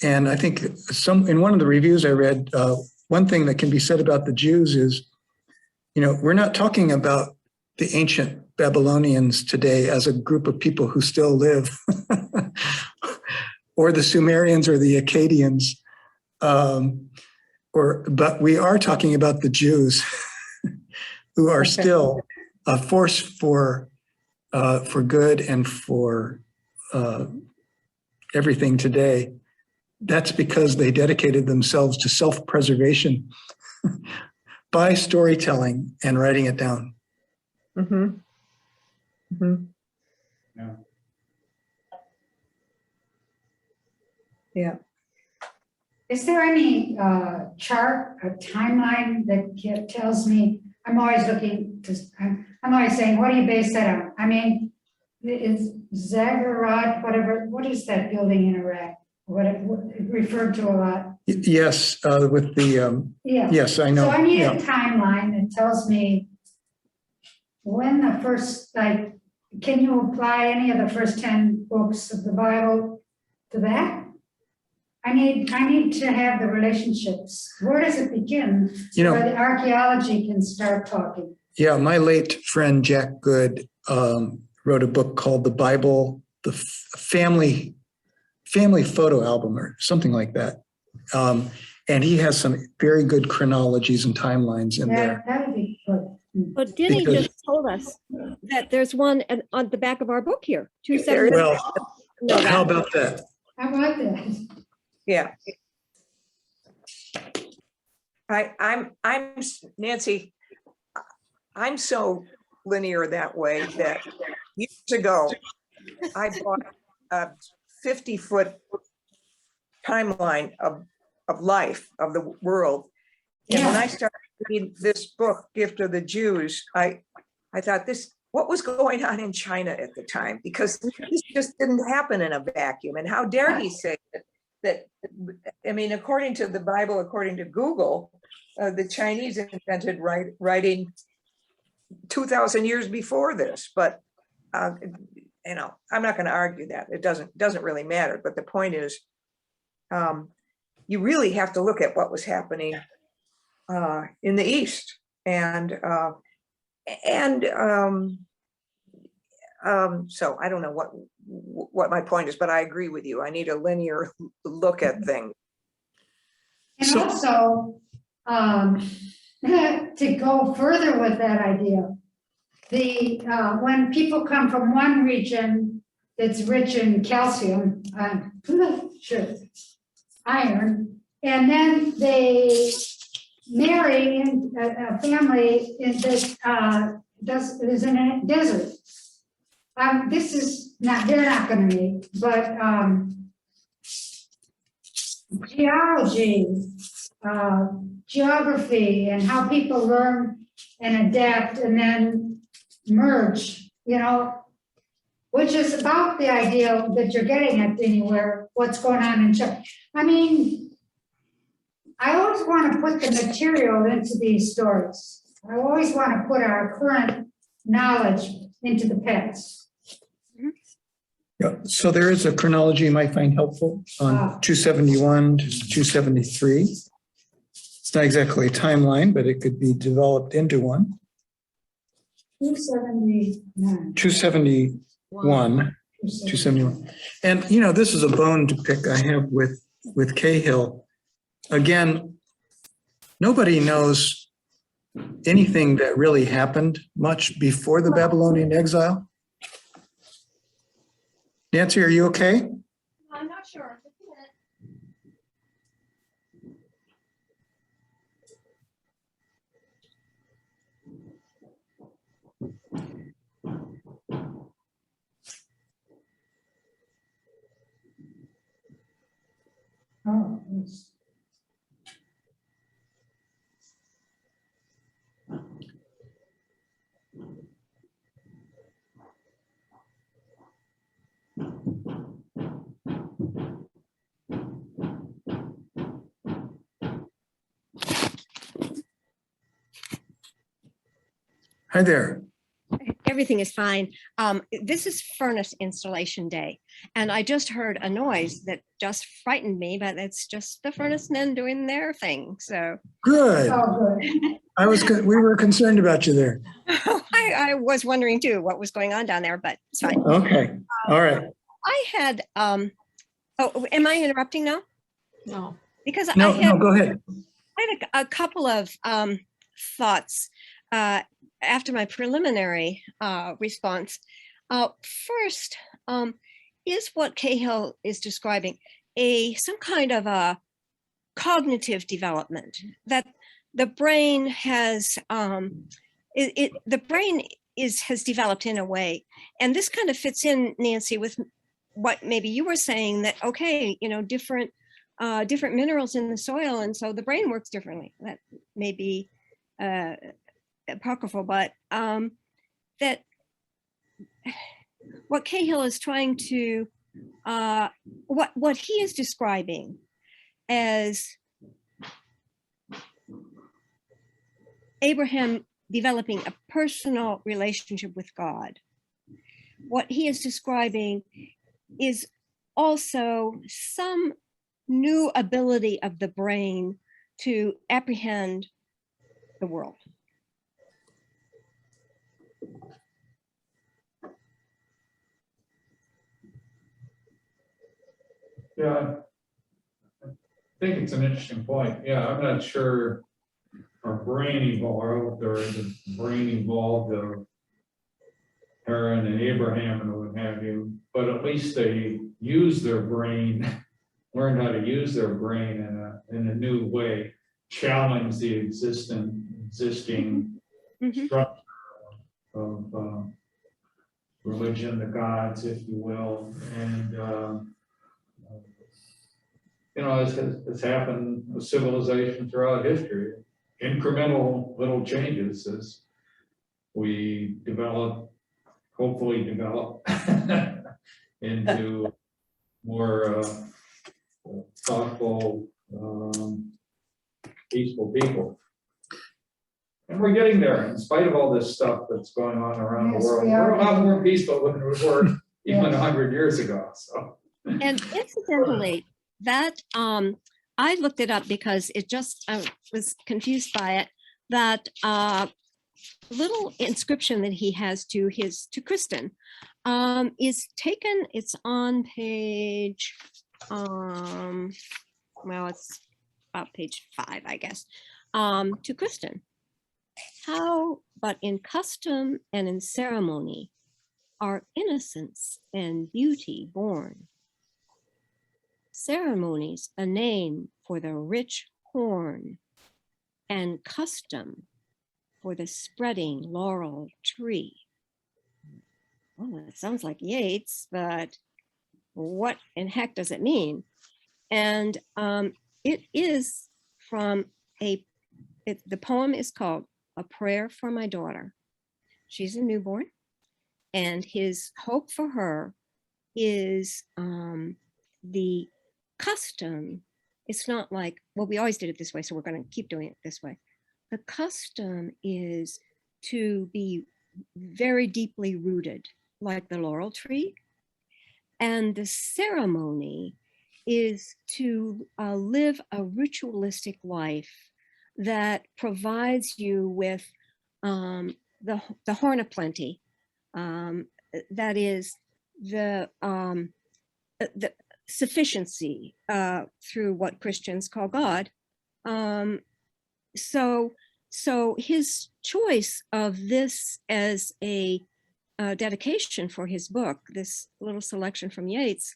A: And I think in one of the reviews I read, one thing that can be said about the Jews is, we're not talking about the ancient Babylonians today as a group of people who still live, or the Sumerians or the Akkadians, but we are talking about the Jews who are still a force for good and for everything today. That's because they dedicated themselves to self-preservation by storytelling and writing it down.
F: Mm-hmm. Mm-hmm.
D: Yeah.
F: Yeah.
B: Is there any chart, a timeline that tells me, I'm always looking to, I'm always saying, what do you base that on? I mean, is Zagorod, whatever, what is that building in Iraq? What it referred to a lot.
A: Yes, with the,
B: Yeah.
A: yes, I know.
B: So I need
A: Yeah.
B: a timeline that tells me when the first, like, can you apply any of the first 10 books of the Bible to that? I need to have the relationships. Where does it begin?
A: You know-
B: Where the archaeology can start talking.
A: Yeah, my late friend Jack Good wrote a book called The Bible, the Family Photo Album or something like that. And he has some very good chronologies and timelines in there.
B: That would be good.
E: But Denny
A: Because-
E: just told us that there's one on the back of our book here,
F: There is.
E: 270.
A: Well,
E: No,
A: how
E: that-
A: about that?
B: I like that.
F: Yeah. I'm Nancy, I'm so linear that way that years ago, I bought a 50-foot timeline of life, of the world. And when I started reading this book, Gift of the Jews, I thought what was going on in China at the time? Because this just didn't happen in a vacuum. And how dare he say that, I mean, according to the Bible, according to Google, the Chinese invented writing 2,000 years before this. But, you know, I'm not going to argue that. It doesn't really matter. But the point is, you really have to look at what was happening in the East. And so I don't know what my point is, but I agree with you. I need a linear look at things.
B: And also, to go further with that idea, when people come from one region that's rich in calcium, iron, and then they marry in a family that is in a desert. This is not, they're not going to meet, but geology, geography, and how people learn and adapt and then merge, you know, which is about the idea that you're getting at anywhere, what's going on in China. I mean, I always want to put the material into these stories. I always want to put our current knowledge into the past.
A: Yeah, so there is a chronology you might find helpful on 271 to 273. It's not exactly a timeline, but it could be developed into one.
B: 279.
A: 271, 271. And, you know, this is a bone to pick I have with Cahill. Again, nobody knows anything that really happened much before the Babylonian exile. Nancy, are you okay?
E: I'm not sure.
B: Oh, yes.
A: Hi there.
E: Everything is fine. This is furnace installation day, and I just heard a noise that just frightened me, but it's just the furnace men doing their thing. So
A: Good.
B: Oh, good.
A: We were concerned about you there.
E: I was wondering too what was going on down there, but it's fine.
A: Okay. All right.
E: I had, oh, am I interrupting now?
C: No.
E: Because
A: No,
E: I
A: go ahead.
E: had a couple of thoughts after my preliminary response. First, is what Cahill is describing some kind of a cognitive development that the brain has has developed in a way, and this kind of fits in, Nancy, with what maybe you were saying, that okay, you know, different different minerals in the soil, and so the brain works differently. That may be apocryphal, but that what Cahill is trying to, what he is describing as Abraham developing a personal relationship with God. What he is describing is also some new ability of the brain to apprehend the world.
D: Yeah, I think it's an interesting point. Yeah, I'm not sure our brain evolved or the brain evolved of Aaron and Abraham and what have you, but at least they used their brain, learned how to use their brain in a new way, challenge the existing structure of religion, the gods, if you will, and it's happened with civilization throughout history. Incremental little changes as we hopefully develop into more thoughtful, peaceful people. And we're getting there in spite of all this stuff that's going on around the
B: Yes,
D: world.
B: we are.
D: We're a lot more peaceful than we were even
B: Yes.
D: 100 years ago. So.
E: And incidentally, that I looked it up because it just, I was confused by it, that little inscription that he has to Kristen is taken, it's on page, well, it's about page 5, I guess, to Kristen. How, but in custom and in ceremony are innocence and beauty born. Ceremonies a name for the rich horn, and custom for the spreading laurel tree. Well, that sounds like Yeats, but what in heck does it mean? And it is from the poem is called A Prayer for My Daughter. She's a newborn, and his hope for her is the custom. It's not like, well, we always did it this way, so we're going to keep doing it this way. The custom is to be very deeply rooted, like the laurel tree. And the ceremony is to live a ritualistic life that provides you with the horn of plenty. That is the sufficiency through what Christians call God. So his choice of this as a dedication for his book, this little selection from Yeats,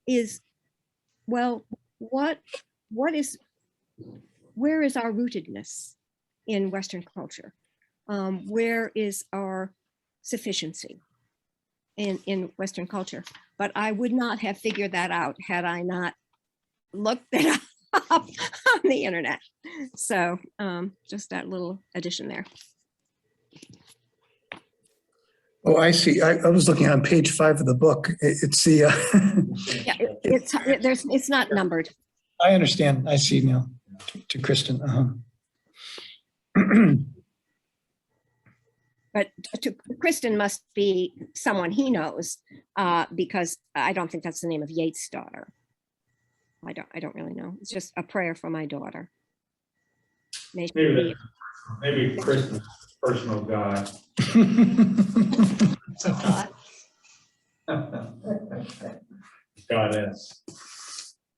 E: is, well, where is our rootedness in Western culture? Where is our sufficiency in Western culture? But I would not have figured that out had I not looked it up on the internet. So just that little addition there.
A: Oh, I see. I was looking on page 5 of the book. It's the.
E: Yeah, it's not numbered.
A: I understand. I see now. To Kristen.
E: But to Kristen must be someone he knows, because I don't think that's the name of Yeats' daughter. I don't really know. It's just a prayer for my daughter.
D: Maybe Kristen's personal God.
C: So thought.
D: Goddess.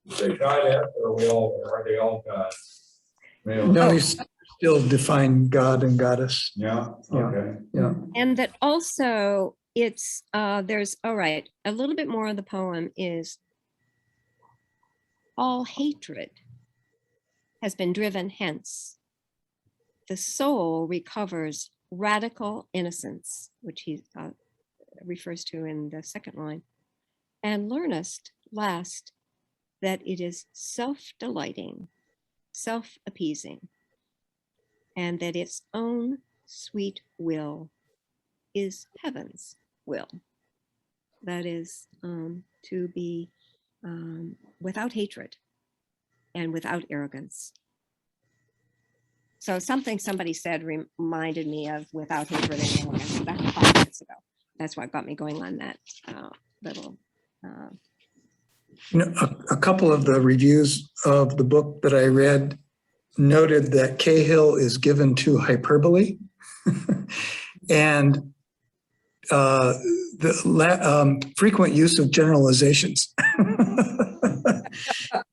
D: Say goddess, or are they all gods?
A: No, you still define God and goddess.
D: Yeah.
A: Yeah.
D: Okay.
A: Yeah.
E: And that also it's there's, all right, a little bit more of the poem is all hatred has been driven hence. The soul recovers radical innocence, which he refers to in the second line, and learnest last that it is self-delighting, self-appeasing, and that its own sweet will is heaven's will. That is to be without hatred and without arrogance. So something somebody said reminded me of without hatred and arrogance. That's 5 minutes ago. That's what got me going on that little.
A: A couple of the reviews of the book that I read noted that Cahill is given to hyperbole and the frequent use of generalizations.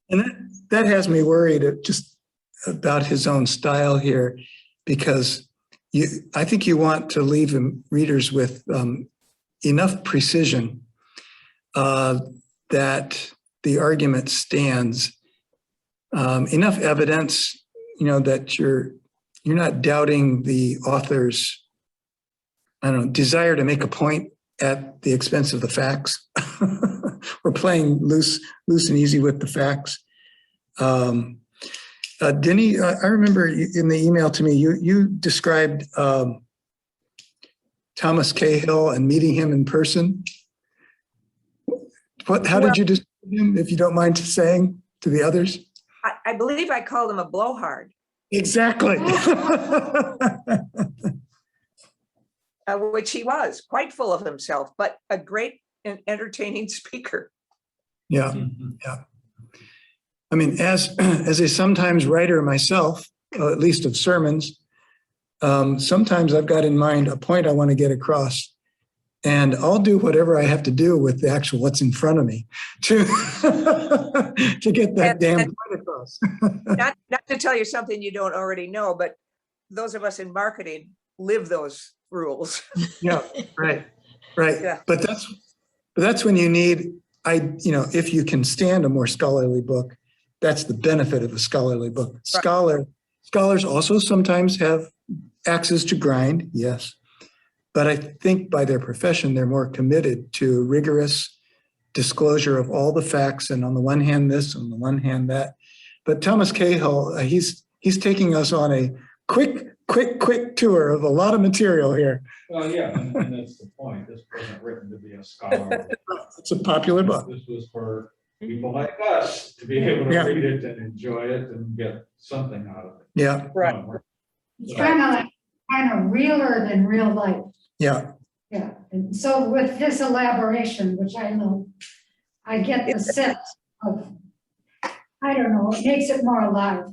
A: And that has me worried just about his own style here, because I think you want to leave readers with enough precision that the argument stands, enough evidence, that you're not doubting the author's, desire to make a point at the expense of the facts. We're playing loose and easy with the facts. Denny, I remember in the email to me, you described Thomas Cahill and meeting him in person. How did you describe him, if you don't mind saying to the others?
F: I believe I called him a blowhard.
A: Exactly.
F: Which he was, quite full of himself, but a great and entertaining speaker.
A: Yeah, yeah. I mean, as a sometimes writer myself, at least of sermons, sometimes I've got in mind a point I want to get across, and I'll do whatever I have to do with the actual what's in front of me to to get that damn point across.
F: Not to tell you something you don't already know, but those of us in marketing live those rules.
A: Yeah, right.
F: Yeah.
A: But that's when you need, if you can stand a more scholarly book, that's the benefit of a scholarly book.
F: Right.
A: Scholars also sometimes have axes to grind, yes. But I think by their profession, they're more committed to rigorous disclosure of all the facts. And on the one hand, this, on the one hand, that. But Thomas Cahill, he's taking us on a quick tour of a lot of material here.
D: Well, yeah, and that's the point. This wasn't written to be a scholar.
A: It's a popular book.
D: This was for people like us to be able to read it and enjoy it and get something out of it.
A: Yeah.
F: Right.
B: It's kind of realer than real life.
A: Yeah.
B: Yeah. And so with his elaboration, which I know, I get the sense of, I don't know, it makes it more alive.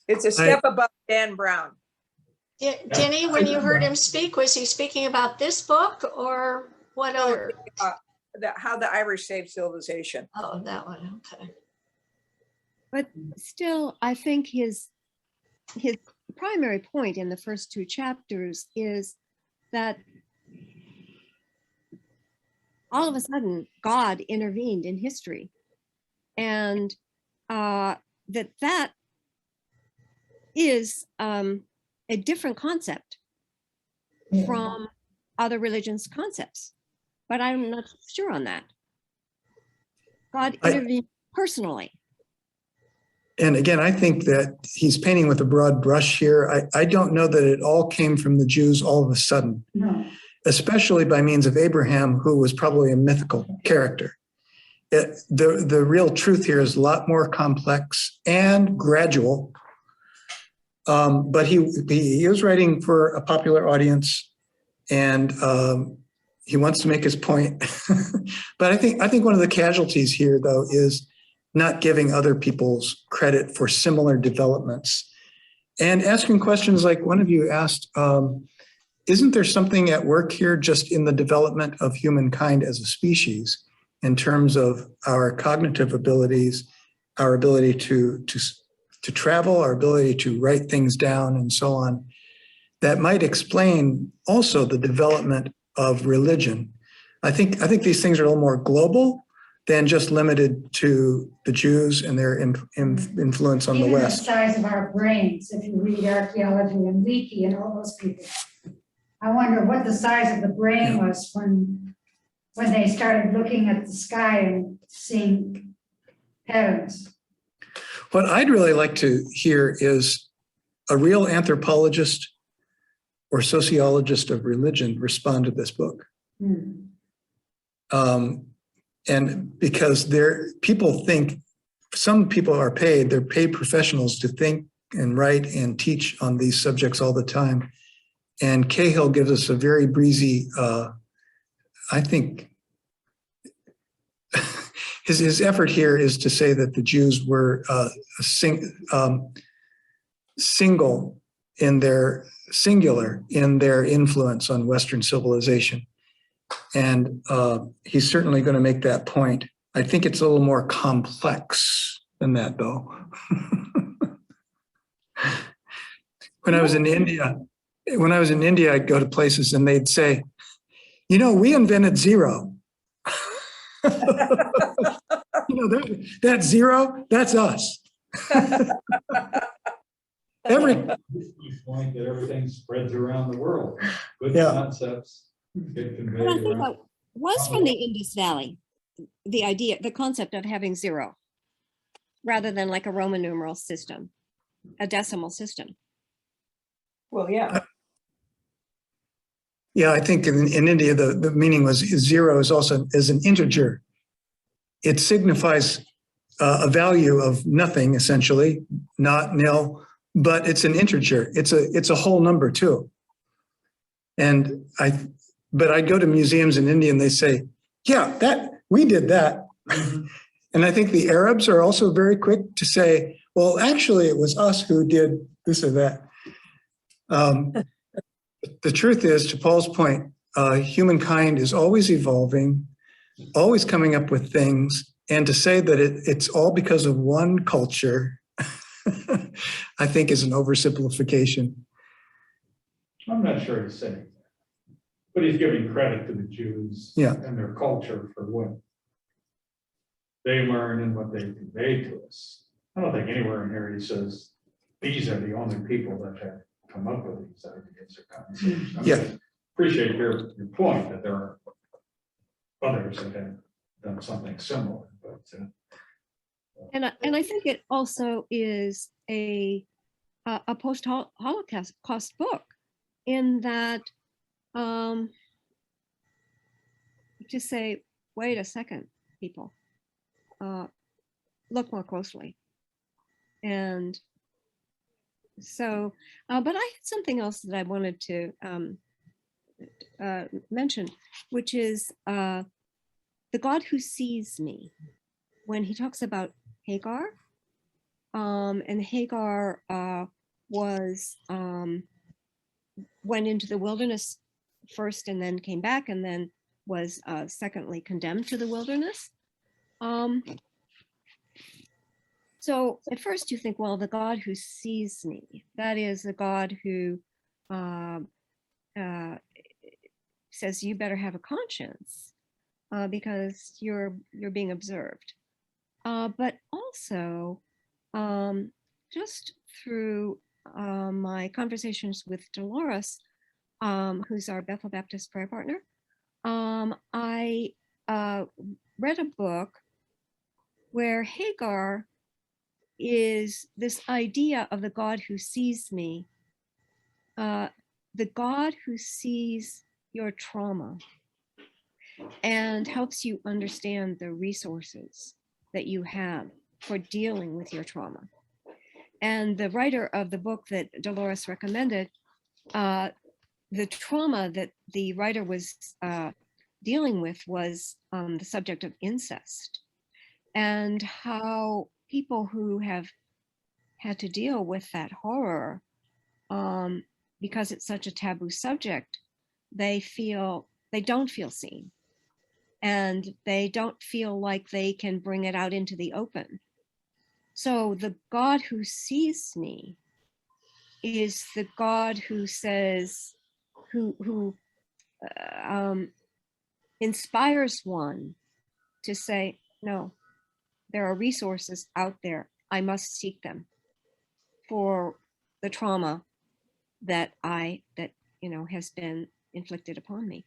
F: It's a step above Dan Brown.
C: Denny, when you heard him speak, was he speaking about this book or what other?
F: How the Irish saved civilization.
C: Oh, that one, okay.
E: But still, I think his primary point in the first 2 chapters is that all of a sudden God intervened in history, and that is a different concept from other religions' concepts. But I'm not sure on that. God intervened personally.
A: And again, I think that he's painting with a broad brush here. I don't know that it all came from the Jews all of a sudden, especially by means of Abraham, who was probably a mythical character. The real truth here is a lot more complex and gradual. But he was writing for a popular audience, and he wants to make his point. But I think one of the casualties here, though, is not giving other people's credit for similar developments and asking questions like one of you asked, isn't there something at work here just in the development of humankind as a species in terms of our cognitive abilities, our ability to travel, our ability to write things down and so on, that might explain also the development of religion. I think these things are a little more global than just limited to the Jews and their influence on the West.
B: Even the size of our brains, if you read archaeology and Leakey and all those people. I wonder what the size of the brain was when they started looking at the sky and seeing patterns.
A: What I'd really like to hear is a real anthropologist or sociologist of religion respond to this book.
B: Hmm.
A: And because people think, some people are paid, they're paid professionals to think and write and teach on these subjects all the time. And Cahill gives us a very breezy, I think, his effort here is to say that the Jews were singular in their influence on Western civilization. And he's certainly going to make that point. I think it's a little more complex than that, though. When I was in India, I'd go to places and they'd say, you know, we invented zero. You know, that zero, that's us.
D: Point that everything spreads around the world. Good
A: Yeah.
D: concepts get conveyed
E: Well, I think
D: around.
E: that was from the Indus Valley, the concept of having zero, rather than like a Roman numeral system, a decimal system.
F: Well, yeah.
A: Yeah, I think in India, the meaning was zero is also as an integer. It signifies a value of nothing, essentially, not nil, but it's an integer. It's a whole number too. And but I go to museums in India and they say, yeah, we did that. And I think the Arabs are also very quick to say, well, actually, it was us who did this or that. The truth is, to Paul's point, humankind is always evolving, always coming up with things. And to say that it's all because of one culture, I think is an oversimplification.
D: I'm not sure he's saying that, but he's giving credit to the Jews and their culture for what they learn and what they convey to us. I don't think anywhere in here he says these are the only people that have come up with these ideas or concepts.
A: Yeah.
D: Appreciate your point that there are others that have done something similar, but
E: And I think it also is a post-Holocaust book, in that to say, wait a second, people, look more closely. And so, but I had something else that I wanted to mention, which is the God who sees me. When he talks about Hagar, and Hagar went into the wilderness first and then came back, and then was secondly condemned to the wilderness. So at first you think, well, the God who sees me, that is the God who says you better have a conscience because you're being observed. But also, just through my conversations with Dolores, who's our Bethel Baptist prayer partner, I read a book where Hagar is this idea of the God who sees me, the God who sees your trauma and helps you understand the resources that you have for dealing with your trauma. And the writer of the book that Dolores recommended, the trauma that the writer was dealing with was the subject of incest, and how people who have had to deal with that horror, because it's such a taboo subject, they don't feel seen, and they don't feel like they can bring it out into the open. So the God who sees me is the God who says, who inspires one to say, no, there are resources out there. I must seek them for the trauma that has been inflicted upon me.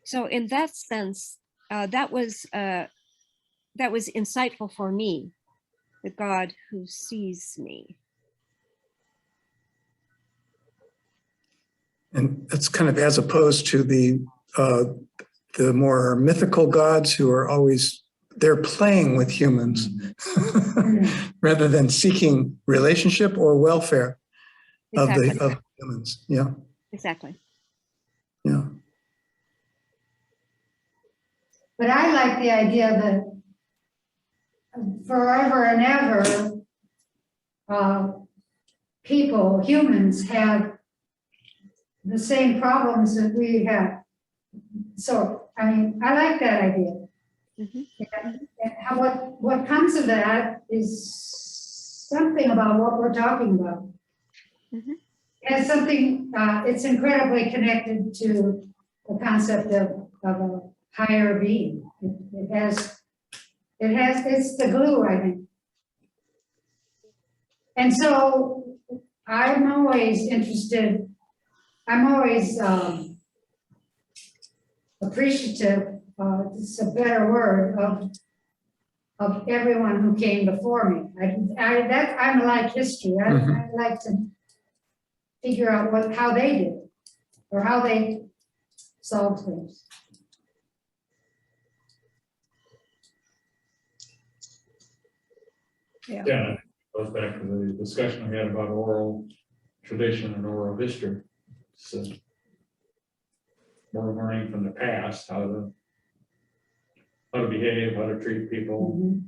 E: So in that sense, that was that was insightful for me, the God who sees me.
A: And that's kind of as opposed to the more mythical gods who are always, they're playing with humans rather than seeking relationship or welfare
E: Exactly.
A: of humans. Yeah.
E: Exactly.
A: Yeah.
B: But I like the idea that forever and ever, humans have the same problems that we have. So, I mean, I like that idea.
E: Mhm.
B: And how, what comes of that is something about what we're talking about.
E: Mhm.
B: And something, it's incredibly connected to the concept of a higher being. It's the glue, I think. And so I'm always interested, I'm always appreciative, it's a better word, of everyone who came before me. I'm like history. I like to figure out how they did it, or how they solved things.
F: Yeah.
D: Yeah, it goes back to the discussion we had about oral tradition and oral history. So we're learning from the past how to behave, how to treat people,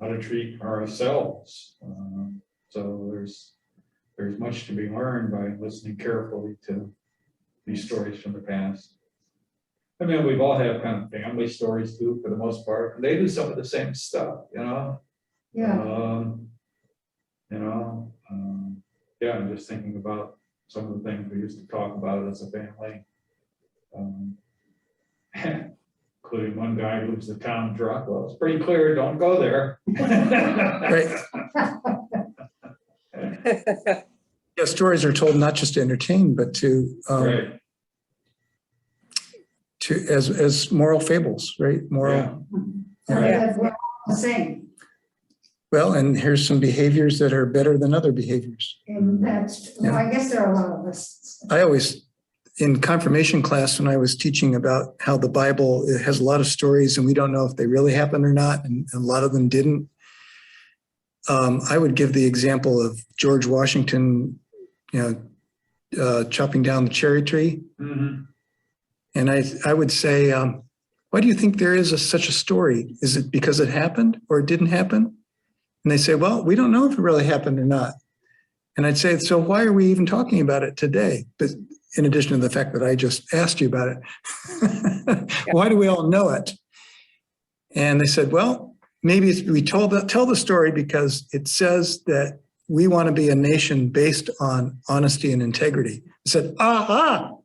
D: how to treat ourselves. So there's much to be learned by listening carefully to these stories from the past. I mean, we've all had kind of family stories too, for the most part. And they do some of the same stuff, you know.
B: Yeah.
D: Yeah, I'm just thinking about some of the things we used to talk about as a family. Including one guy who's the town drunk. Well, it's pretty clear, don't go there.
A: Right. Yeah, stories are told not just to entertain, but
D: Right.
A: as moral fables, right? Moral.
D: Yeah.
B: So
F: Yeah.
B: that we're all the same.
A: Well, and here's some behaviors that are better than other behaviors.
B: And that's, well, I guess there are a lot of us.
A: I always, in confirmation class, when I was teaching about how the Bible, it has a lot of stories and we don't know if they really happened or not, and a lot of them didn't. I would give the example of George Washington, chopping down the cherry tree.
D: Mm-hmm.
A: And I would say, why do you think there is such a story? Is it because it happened or it didn't happen? And they say, well, we don't know if it really happened or not. And I'd say, so why are we even talking about it today? But in addition to the fact that I just asked you about it, why do we all know it? And they said, well, maybe we tell the story because it says that we want to be a nation based on honesty and integrity. I said, aha.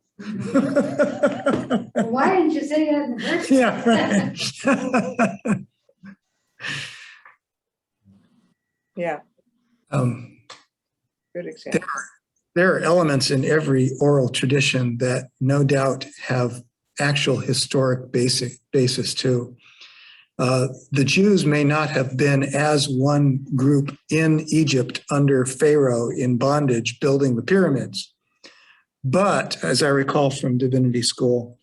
B: Well, why didn't you say that in the first?
A: Yeah, right.
F: Yeah, good example.
A: There are elements in every oral tradition that no doubt have actual historic basis too. The Jews may not have been as one group in Egypt under Pharaoh in bondage building the pyramids. But as I recall from divinity school,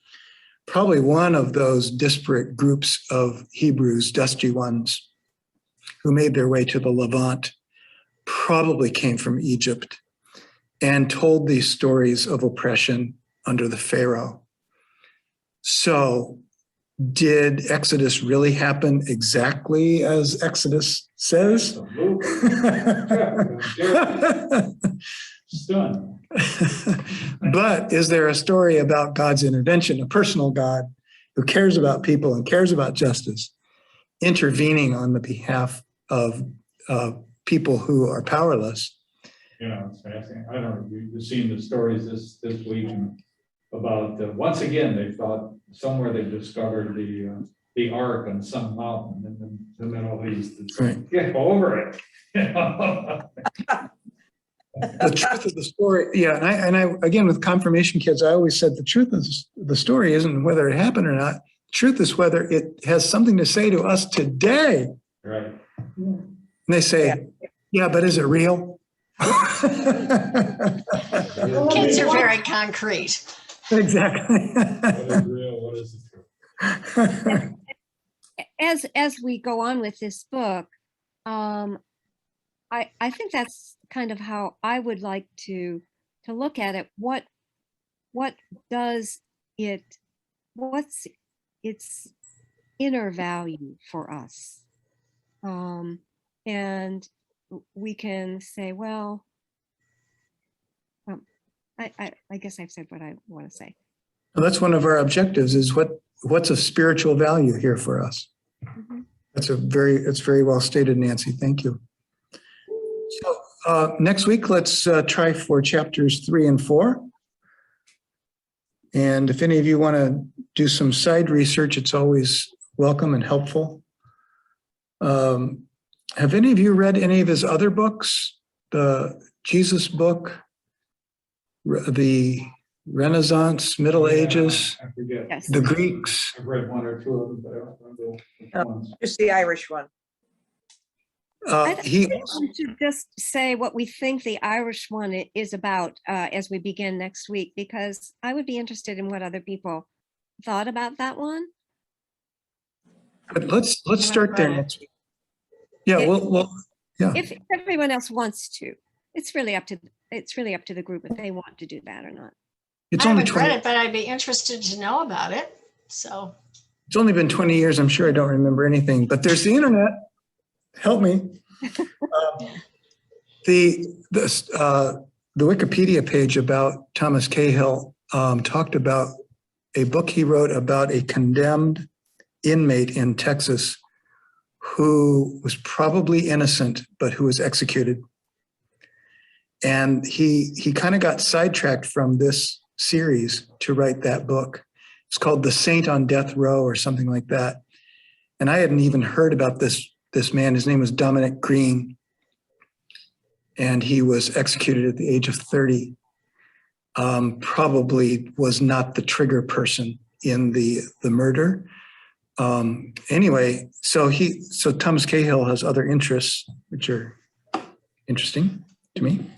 A: probably one of those disparate groups of Hebrews, dusty ones, who made their way to the Levant, probably came from Egypt and told these stories of oppression under the Pharaoh. So did Exodus really happen exactly as Exodus says?
D: Stunned.
A: But is there a story about God's intervention, a personal God who cares about people and cares about justice, intervening on the behalf of people who are powerless?
D: Yeah, it's fascinating. I don't know, you've seen the stories this week about, once again, they thought somewhere they discovered the ark on some mountain in the Middle East. It's
A: Right.
D: Get over it.
A: The truth of the story, yeah, and I again with confirmation kids, I always said the truth of the story isn't whether it happened or not. truth is whether it has something to say to us today.
D: Right.
B: Yeah.
A: And they say, yeah, but is it real?
C: Kids are very concrete.
A: Exactly.
D: What is real? What is true?
E: As we go on with this book, I think that's kind of how I would like to look at it. What does it, what's its inner value for us? And we can say, well, I guess I've said what I want to say.
A: Well, that's one of our objectives, is what's of spiritual value here for us.
E: Mhm.
A: It's very well stated, Nancy. Thank you. So next week, let's try for chapters 3 and 4. And if any of you want to do some side research, it's always welcome and helpful. Have any of you read any of his other books? The Jesus book, the Renaissance, Middle Ages,
D: I forget.
E: Yes.
A: the Greeks?
D: I've read 1 or 2 of them, but I don't remember which ones.
F: Just the Irish one.
E: I
A: He
E: want to just say what we think the Irish one is about as we begin next week, because I would be interested in what other people thought about that one.
A: But let's start there next week. Yeah,
E: If-
A: we'll yeah.
E: If everyone else wants to, it's really up to the group if they want to do that or not.
A: It's
C: I
A: only
C: haven't read
A: 20.
C: it, but I'd be interested to know about it. So
A: It's only been 20 years. I'm sure I don't remember anything, but there's the internet. Help me. The Wikipedia page about Thomas Cahill talked about a book he wrote about a condemned inmate in Texas who was probably innocent, but who was executed. And he kind of got sidetracked from this series to write that book. It's called The Saint on Death Row or something like that. And I hadn't even heard about this man. His name was Dominic Green. And he was executed at the age of 30. Probably was not the trigger person in the murder. Anyway, so Thomas Cahill has other interests, which are interesting to me.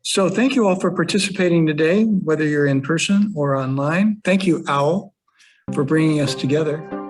A: So thank you all for participating today, whether you're in person or online. Thank you, Owl, for bringing us together.